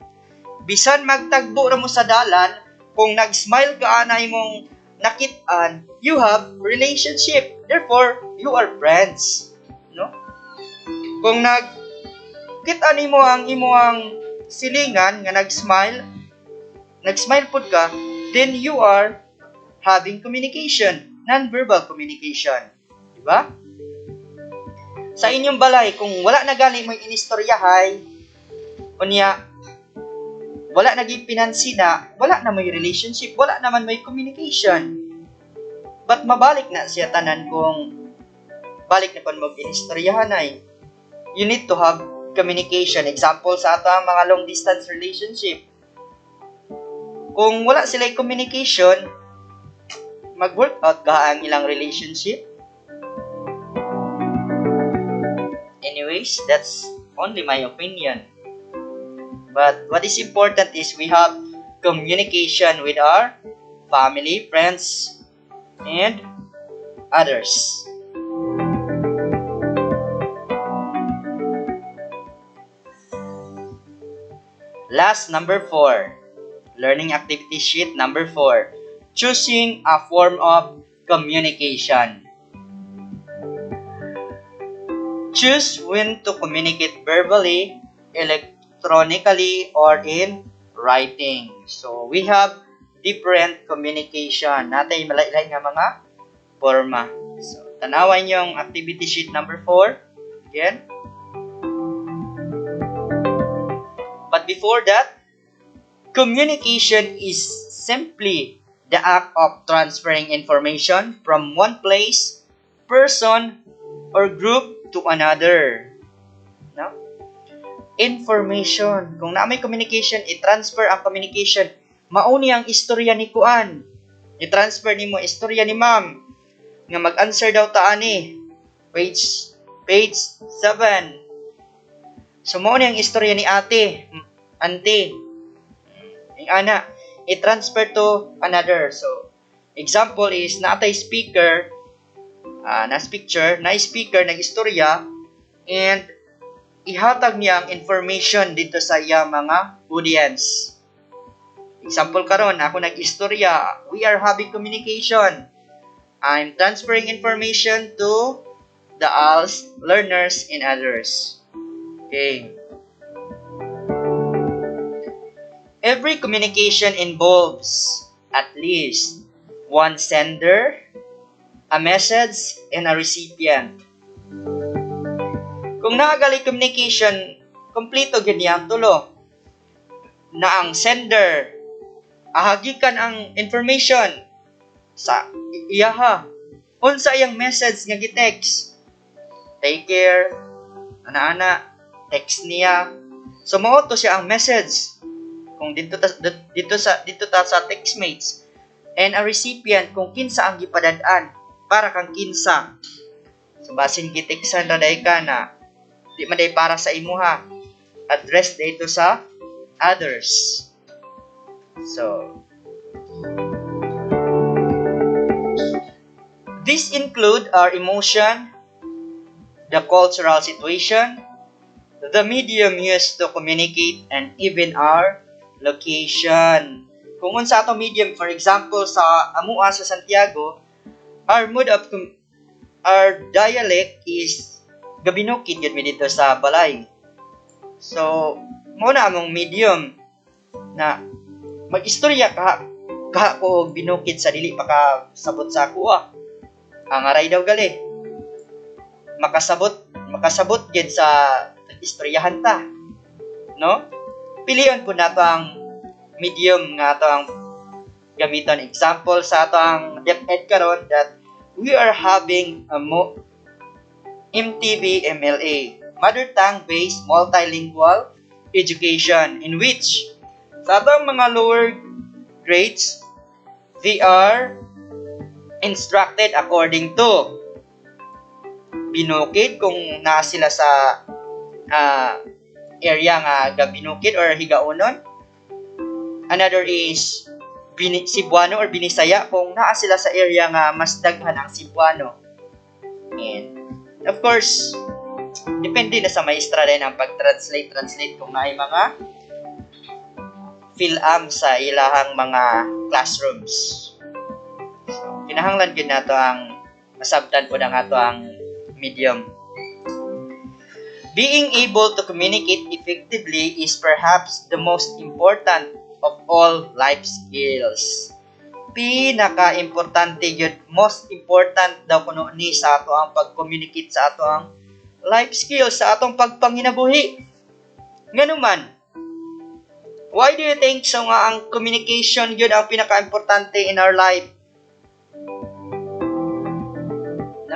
Bisan magtagbo na mo sa dalan, kung nag-smile ka anay mong nakit-an, you have relationship. Therefore, you are friends. No? Kung nag-kita nimo ang imuang silingan nga nag-smile pud ka, then you are having communication, non-verbal communication. Diba? Sa inyong balay, kung wala na gali mo inistoryahay, unya, wala naging pinansina, wala na may relationship, wala naman may communication. But mabalik na siya tanan kung balik na kon mag-inistoryahan ay. You need to have communication. Example sa ato ang mga long distance relationship. Kung wala sila communication, mag-work out ka ang ilang relationship. Anyways, that's only my opinion. But what is important is we have communication with our family, friends, and others. Last, number 4. Learning activity sheet number 4. Choosing a form of communication. Choose when to communicate verbally, electronically, or in writing. So, we have different communication. Natay malay-lay nga mga forma. So, tanawan yung activity sheet number 4. Again. But before that, communication is simply the act of transferring information from one place, person, or group to another. No? Information. Kung na may communication, i-transfer ang communication. Mauni ang istorya ni Kuan. I-transfer ni mo istorya ni Ma'am. Nga mag-answer daw ta ani. Page 7. So, mauni ang istorya ni ate. Auntie. Yung ana. I-transfer to another. So, example is, natay speaker, na-speaker, nag-istorya, and ihatag niya ang information dito sa iya mga audience. Example karon, ako nag-istorya, we are having communication. I'm transferring information to the ALS learners and others. Okay. Every communication involves at least one sender, a message, and a recipient. Kung nakagali communication, kompleto ganyan tulo. Na ang sender, ahagikan ang information sa iyaha. Unsa iyang message nga gi-text. Take care, ana-ana, text niya. So mao to siya ang message. Kung dito ta sa textmates. And a recipient kung kinsa ang gipadad-an. Para kang kinsa. So, basin gitiksan na day ka na di man day para sa imuha. Address dito sa others. So, these include our emotion, the cultural situation, the medium used to communicate, and even our location. Kung unsa ato medium, for example, sa amua sa Santiago, our dialect is Gabinokid yun dito sa balay. So, muna among medium na mag-istorya ka ko og binukid sa dili pa ka sabot sa kuha. Ang aray daw gali. makasabot gid sa istoryahan ta, no? Pilion po nato ang medium nga ato ang gamiton. Example sa ato ang DepEd karon that we are having a MTB MLA, Mother Tongue Based Multilingual Education, in which sa atong mga lower grades, they are instructed according to binukid kung naa sila sa area nga binukid or higaunon. Another is Cebuano or Binisaya kung naa sila sa area nga mas daghan ang Cebuano. And of course, depende na sa maestra din ang pag-translate kung may mga fill-am sa ilahang mga classrooms. So, kinahanglan gid nato ang masabtan po na ato ang medium. Being able to communicate effectively is perhaps the most important of all life skills. Pinaka-importante yun, most important daw kuno ni sa ato ang pag-communicate sa ato ang life skills, sa atong pagpanginabuhi. Nganuman, why do you think so nga ang communication yun ang pinaka-importante in our life?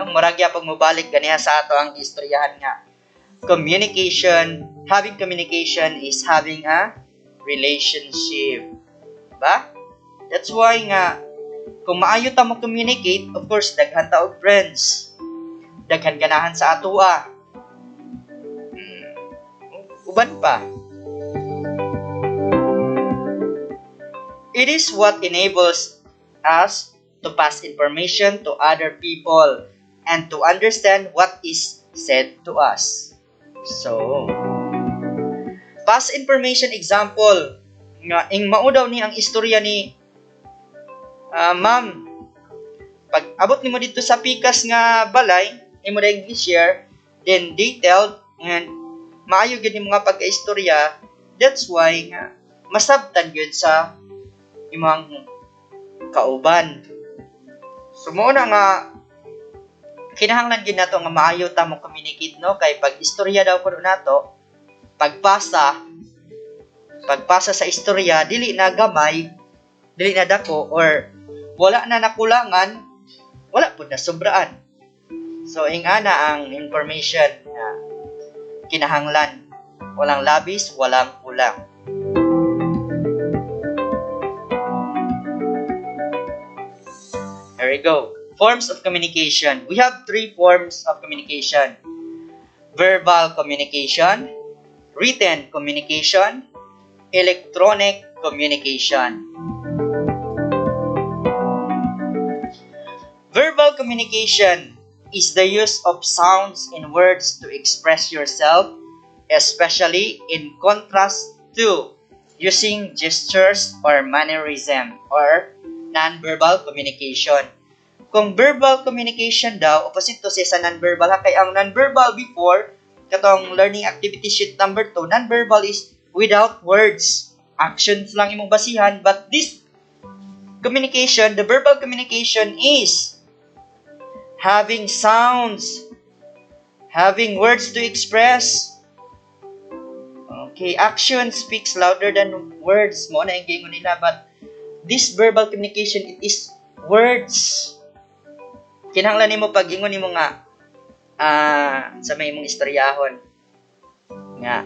Muragya pag mubalik ganiha sa ato ang istoryahan nga. Having communication is having a relationship. Ba? That's why nga, kung maayo ta mag-communicate, of course, daghan ta og friends. Daghan ganahan sa atoa. Uban pa. It is what enables us to pass information to other people and to understand what is said to us. So, pass information example nga ing maudaw ni ang istorya ni ma'am. Pag abot nimo dito sa pikas nga balay, imo dayong i-share, then detailed and maayo gyud ni mga pagka-istorya. That's why nga masabtan gyud sa imong kauban. So mo na nga kinahanglan gid nato nga maayo ta mo communicate, no? Kay pag istorya daw kuno nato, pagpasa sa istorya dili na gamay, dili na dako, or wala na nakulangan, wala pud na sobraan. So ingana ang information na kinahanglan, walang labis, walang kulang. Here we go. Forms of communication. We have 3 forms of communication. Verbal communication, written communication, electronic communication. Verbal communication is the use of sounds and words to express yourself, especially in contrast to using gestures or mannerism or non-verbal communication. Kung verbal communication daw, opposite to sa non-verbal, kay ang non-verbal before, katong learning activity sheet number 2, non-verbal is without words. Actions lang imong basihan, but this communication, the verbal communication is having sounds, having words to express. Okay, action speaks louder than words. Mo na yung gingon nila, but this verbal communication, it is words. Kinahanglan nimo pag ingon nimo nga sa may imong istoryahon nga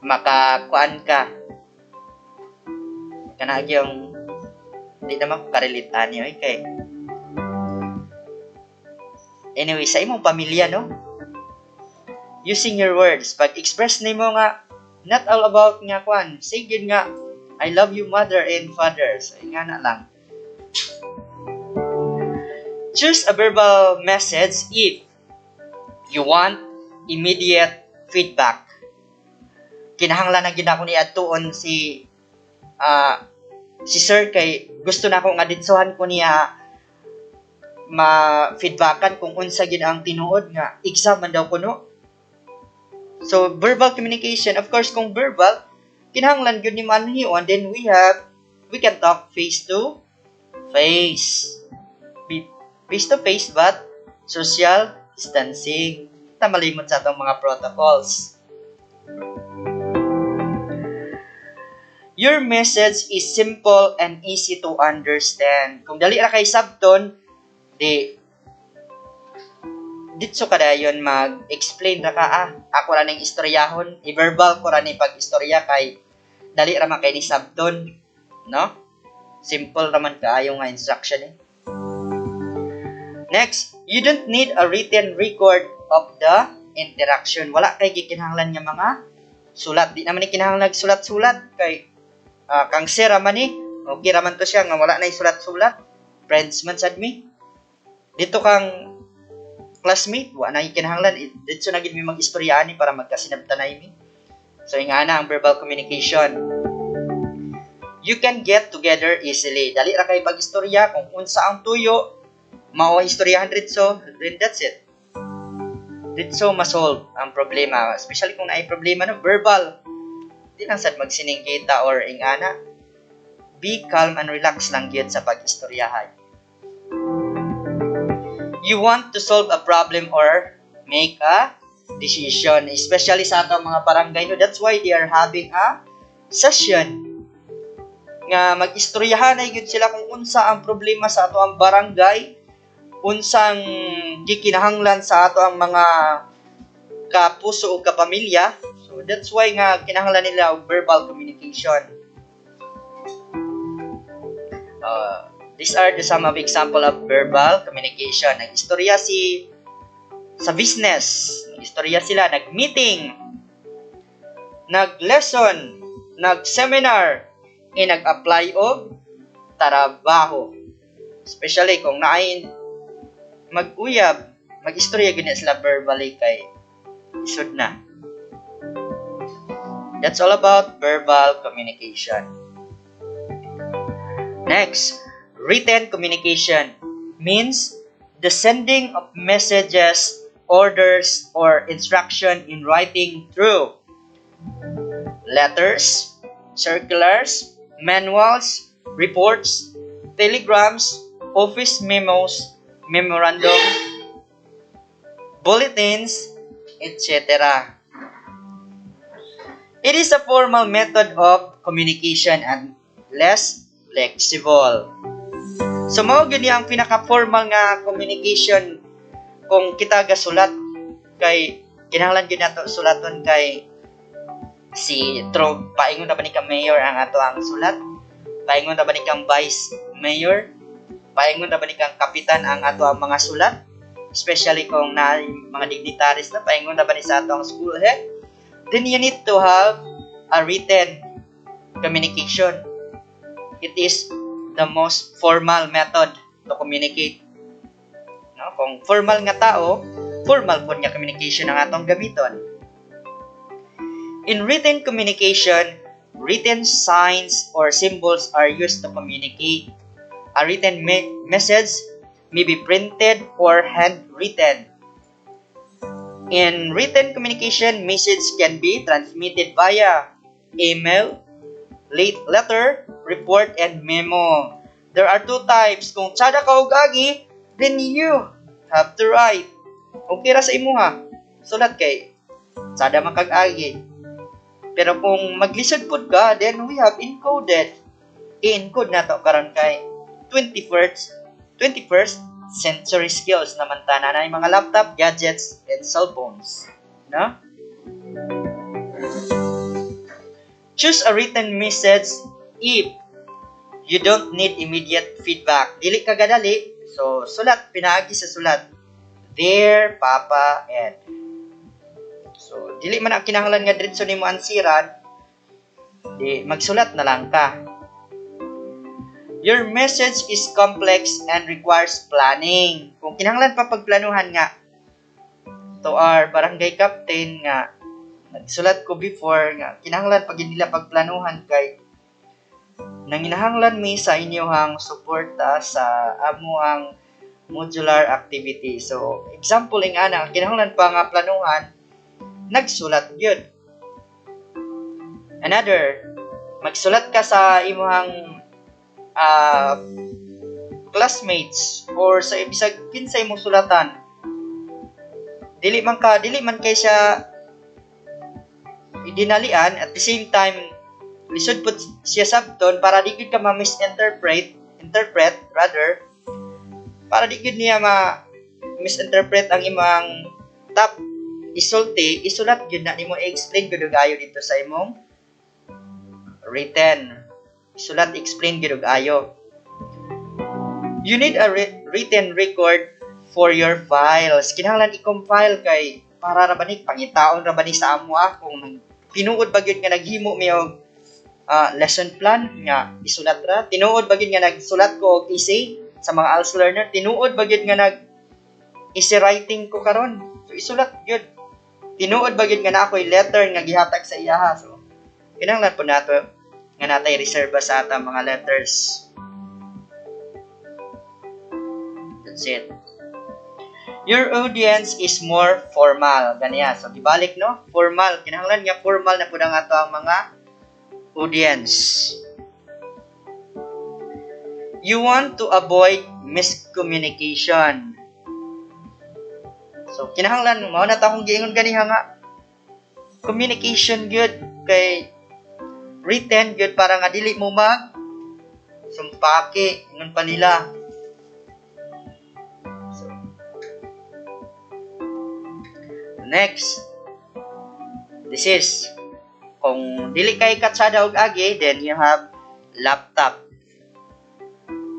makakuan ka kana gyung di naman karelitan niyo kay anyway sa imong pamilya, no, using your words pag express nimo nga not all about nga kuan say gyud nga I love you mother and father, so ingana lang. Choose a verbal message if you want immediate feedback. Kinahanglan na ginako ni adtuon si sir kay gusto na ko nga ditsuhan ko niya ma-feedbackan kung unsa gid ang tinuod nga exam man daw kuno. So verbal communication, of course kung verbal kinahanglan gyud ni manhion, then we can talk face to face, but social distancing. Tamalimot sa atong mga protocols. Your message is simple and easy to understand. Kung dali ra kay sabton, ditso ka dayon mag-explain ra ka, ako ra ning istoryahon, i-verbal ko ra ni pag-istorya kay dali ra man kay ni sabton, no? Simple ra man kaayo nga instruction eh. Next, you don't need a written record of the interaction. Wala kay gikinahanglan nga mga sulat. Di naman ni kinahanglan sulat-sulat kay kang sir man ni, okay ra man to siya nga wala na sulat-sulat. Friends man sad mi. Dito kang classmate, wala na kinahanglan. Dito na gid mi mag-istorya ni para magkasinabtanay mi. So ingana ang verbal communication. You can get together easily. Dali ra kay pag-istorya kung unsa ang tuyo, mao istoryahan dito, then that's it. Dito ma-solve ang problema, especially kung naay problema no verbal. Di lang sad magsiningkita or ingana. Be calm and relax lang gyud sa pag-istoryahan. You want to solve a problem or make a decision, especially sa atong mga barangay no. That's why they are having a session nga mag-istoryahan ay gyud sila kung unsa ang problema sa ato ang barangay, unsang gikinahanglan sa ato ang mga kapuso o kapamilya. So that's why nga kinahanglan nila og verbal communication. These are the some of example of verbal communication. Nag-istorya sa business, nag-istorya sila, nag-meeting, nag-lesson, nag-seminar, nag-apply og trabaho. Especially kung naay mag-uyab, mag-istorya gina sila verbally kay isod na. That's all about verbal communication. Next, written communication means the sending of messages, orders, or instruction in writing through letters, circulars, manuals, reports, telegrams, office memos, memorandum, bulletins, etc. It is a formal method of communication and less flexible. So mao gini ang pinaka-formal nga communication kung kita gasulat kay kinahanglan gyud nato sulaton kay si paingon na ba ni kang mayor ang ato ang sulat, paingon na ba ni kang vice mayor, paingon na ba ni kang kapitan ang ato ang mga sulat, especially kung na mga dignitaries na paingon na ba ni sa ato ang school head. Then you need to have a written communication. It is the most formal method to communicate. No? Kung formal nga tao, formal po niya communication ang atong gamiton. In written communication, written signs or symbols are used to communicate. A written message may be printed or handwritten. In written communication, message can be transmitted via email, letter, report, and memo. There are two types. Kung tsada ka og agi, then you have to write. Okay ra sa imo ha. Sulat kay tsada makag agi. Pero kung maglisod pud ka, then we have encoded. I-encode na to karon kay 21st century skills naman tanan na mga laptop, gadgets, and cellphones. No? Choose a written message if you don't need immediate feedback. Dili ka gadali, so sulat, pinaagi sa sulat. Dear Papa Ed. So, dili man ang kinahanglan nga diretso nimo ansiran, di magsulat na lang ka. Your message is complex and requires planning. Kung kinahanglan pa pagplanuhan nga, to our barangay captain nga, nagsulat ko before nga, kinahanglan pag nila pagplanuhan kay nanginahanglan mi sa inyohang suporta sa amo ang modular activity. So, example nga na, kinahanglan pa nga planuhan, nagsulat yun. Another, magsulat ka sa imong classmates or sa bisag kinsay mo sulatan. dili man kay siya dinalian, at the same time lisod pud siya sabton para di gid ka interpret rather, para di gid niya misinterpret ang imong top isulti, isulat gyud na nimo i-explain gud og ayo dito sa imong written. Isulat, explain gid og ayo. You need a written record for your files. Kinahanglan i-compile kay para ra ba ni pangitaon ra ba ni sa amo kung tinuod ba gyud nga naghimo mi og lesson plan nga isulat ra, tinuod ba gyud nga nagsulat ko og essay sa mga ALS learner, tinuod ba gyud nga essay writing ko karon, so isulat gyud, tinuod ba gyud nga na ako'y letter nga gihatag sa iyaha. So kinahanglan po nato nga natay reserba sa atang mga letters. That's it. Your audience is more formal. Ganiya. So, dibalik, no? Formal. Kinahanglan nga formal na po na nga ito ang mga audience. You want to avoid miscommunication. So, kinahanglan, mao na akong giingon ganiha nga. Communication good kay written good para nga dili mo sumpake ingon pa nila. Next, this is, kung dili kay katsada og agi, then you have laptop.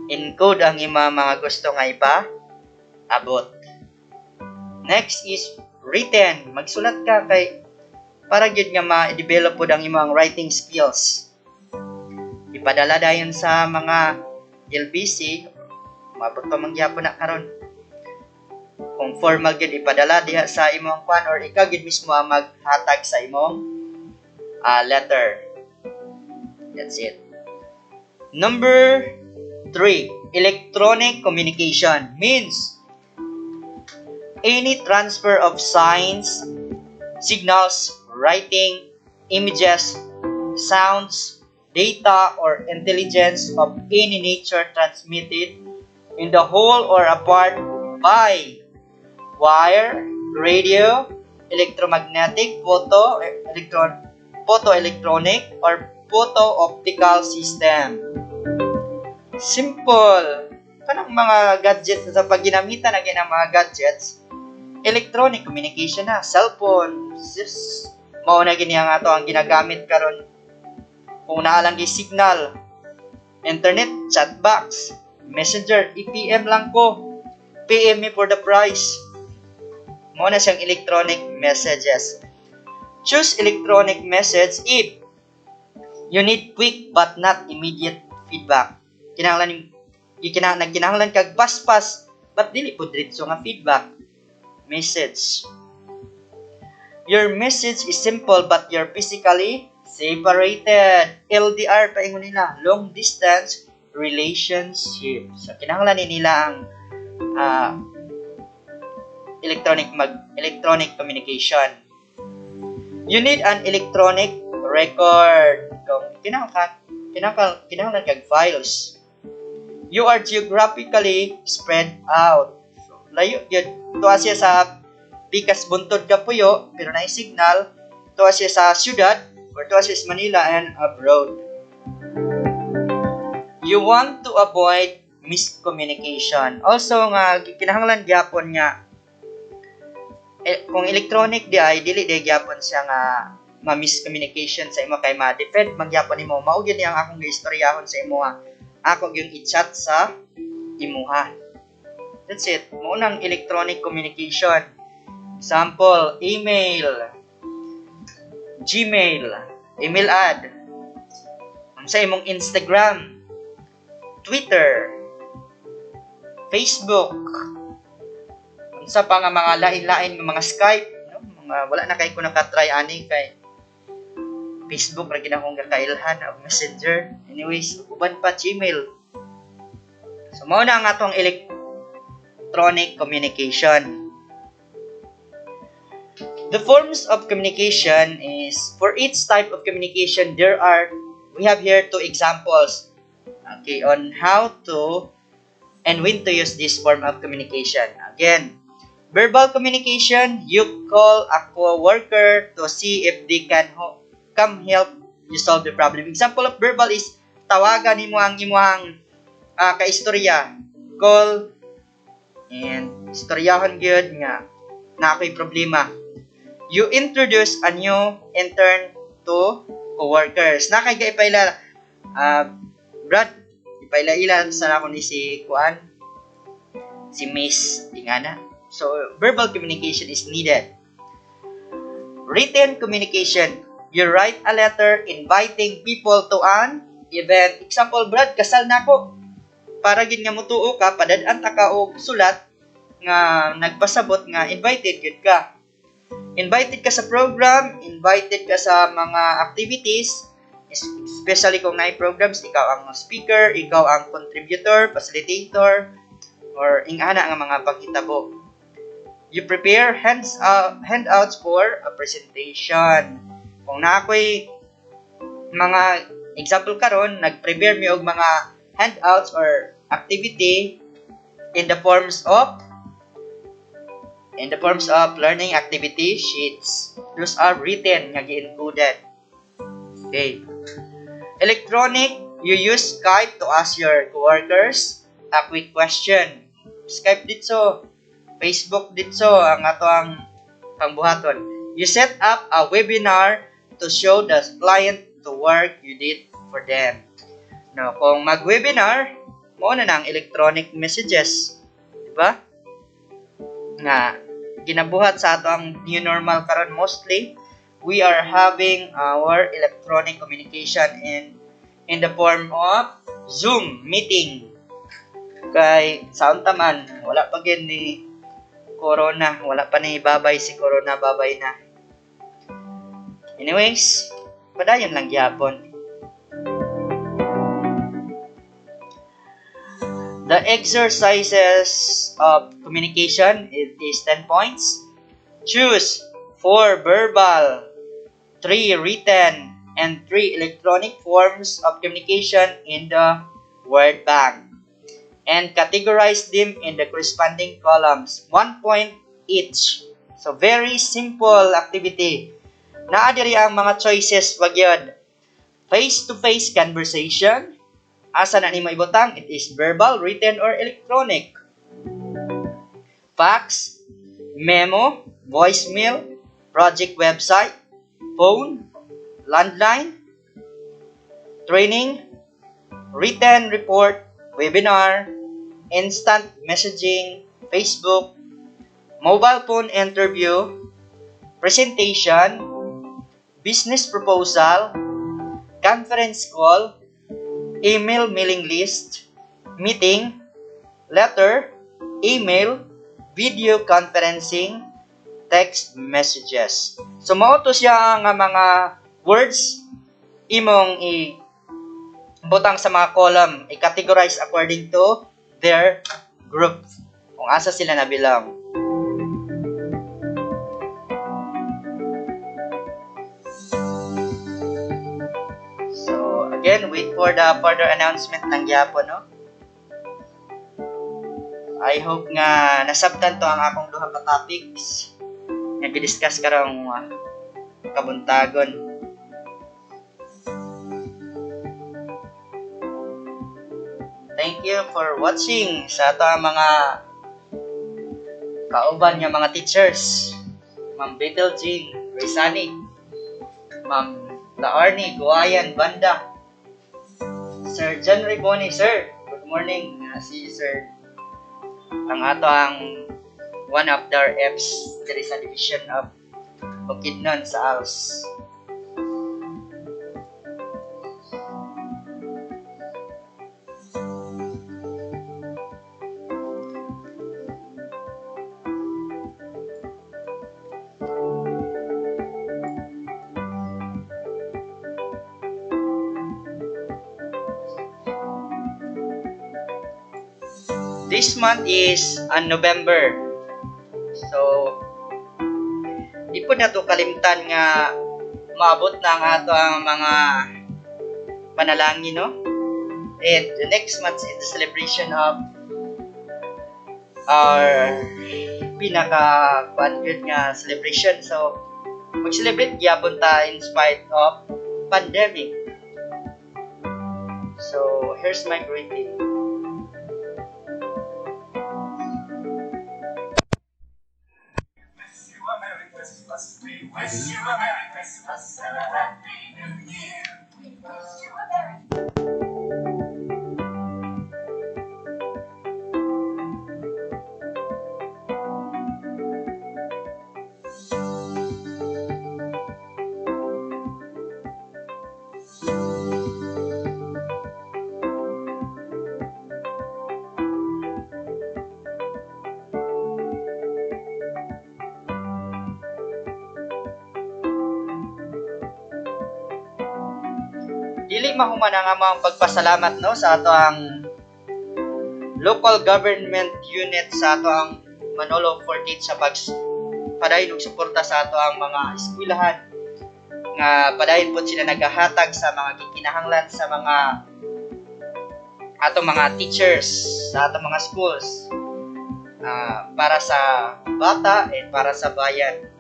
Encode ang mga gusto nga abot. Next is written. Magsulat ka kay para gyud nga ma-develop pod ang imong writing skills. Ipadala dayon sa mga LBC, mabot pa mangyapon na karon. Kung formal gyud ipadala diha sa imong kwan or ikaw gyud mismo ang maghatag sa imong letter. That's it. Number 3, electronic communication means any transfer of signs, signals, writing, images, sounds, data, or intelligence of any nature transmitted in the whole or a part by wire, radio, electromagnetic, photoelectronic, or photo-optical system. Simple. Kanang mga gadgets sa pagginamitan na ng mga gadgets, electronic communication na, cellphone, mao na gini ang ato ang ginagamit karon. Kung naa lang gi signal, internet, chat box, messenger, EPM lang ko, PM me for the price. Mao na siyang electronic messages. Choose electronic message if you need quick but not immediate feedback. Kinahanglan kag paspas but dili pud diretso nga feedback message. Your message is simple but you're physically separated. LDR pa ingon nila, long distance relationship. So kinahanglan nila ang electronic communication. You need an electronic record. Kinahanglan kag files. You are geographically spread out. So, layo gyud tuwa siya sa pikas buntod ka puyo pero naay signal, tuwa siya sa syudad or tuwa siya sa Manila and abroad. You want to avoid miscommunication. Also nga kinahanglan gyapon nga kung electronic di ay dili di gyapon siya nga ma-miscommunication sa imo kay ma-defend magyapon nimo. Mao gyud ang akong giistoryahon sa imo ako yung i-chat sa imuha. That's it. Munang electronic communication. Example, email, Gmail, email ad, sa imong Instagram, Twitter, Facebook, sa pa nga mga lain-lain nga mga Skype, no? Mga wala na kay ko nakatry ani kay Facebook ra gid akong gakailhan og Messenger. Anyways, uban pa Gmail. So mao na ang atong electronic communication. The forms of communication is for each type of communication we have here 2 examples. Okay, on how to and when to use this form of communication. Again, Verbal communication, you call a co-worker to see if they can come help you solve the problem. Example of verbal is tawagan nimo ang imong kaistorya. Call and istoryahon gyud nga na ako'y problema. You introduce a new intern to co-workers. Na kay ipayla Brad, ipayla-ila sa ako ni si Kuan, si Miss Tingana. So, verbal communication is needed. Written communication. You write a letter inviting people to an event. Example, Brad, kasal na ko. Para gid nga mutuo ka, padadaan ta ka og sulat nga nagpasabot nga invited gid ka. Invited ka sa program, invited ka sa mga activities, especially kung naay programs, ikaw ang speaker, ikaw ang contributor, facilitator, or ingana nga mga paghitabo. You prepare handouts for a presentation. Kung na ako'y mga example karon, nag-prepare mi og mga handouts or activity in the forms of learning activity sheets. Those are written nga gi-included. Okay. Electronic, you use Skype to ask your coworkers a quick question. Skype dito, Facebook dito ang ato ang pangbuhaton. You set up a webinar to show the client the work you did for them. No, kung mag-webinar, mo na ang electronic messages, di ba? Nga ginabuhat sa ato ang new normal karon mostly, we are having our electronic communication in the form of Zoom meeting. Kay sa untaman, wala pa gyud ni Corona, wala pa ni babay si Corona, babay na. Anyways, padayon lang gyapon. The exercises of communication is 10 points. Choose 4 verbal, 3 written, and 3 electronic forms of communication in the word bank. And categorize them in the corresponding columns. 1 point each. So, very simple activity. Naa diri ang mga choices wagyod. Face-to-face conversation. Asa na nimo ibutang? It is verbal, written, or electronic. Fax, memo, voicemail, project website, phone, landline, training, written report, webinar, instant messaging, Facebook, mobile phone interview, presentation, business proposal, conference call, email mailing list, meeting, letter, email, video conferencing, text messages. So mao to siya nga mga words imong butang sa mga column, i-categorize according to their group. Kung asa sila nabilang. So, again, wait for the further announcement ng gyapon, no? I hope nga nasabtan to ang akong duha ka topics nga gi-discuss karong kabuntagon. Thank you for watching sa ato mga kauban nga mga teachers. Ma'am Bethel Jean Rizani, Ma'am Laarni Guayan Banda, Sir John Riboni. Sir, good morning. Si Sir ang ato ang one of their EPS there is a division of Bukidnon sa ALS. This month is November. So, di po na to kalimtan nga maabot na ang ato ang mga panalangin, no? And the next month is the celebration of our pinaka good nga celebration. So mag-celebrate gyapon ta in spite of pandemic. So here's my greeting. We wish you a Merry Christmas and a Happy New Year. We wish you a Merry Dili mahuman ang amang pagpasalamat no sa ato ang local government unit sa ato ang Manolo Fortich sa padayon og suporta sa ato ang mga eskwelahan nga padayon po sila nagahatag sa mga gikinahanglan sa mga ato mga teachers sa ato mga schools para sa bata at para sa bayan.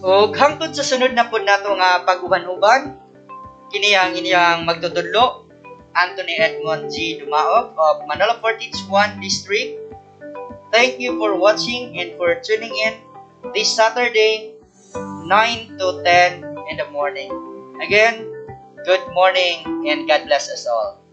Og hangtod sa sunod na pud nato nga pag-uban-uban, kini ang inyang magtutudlo, Anthony Edmond G. Dumaog of Manolo Fortich 1 District. Thank you for watching and for tuning in this Saturday, 9 to 10 in the morning. Again, good morning and God bless us all.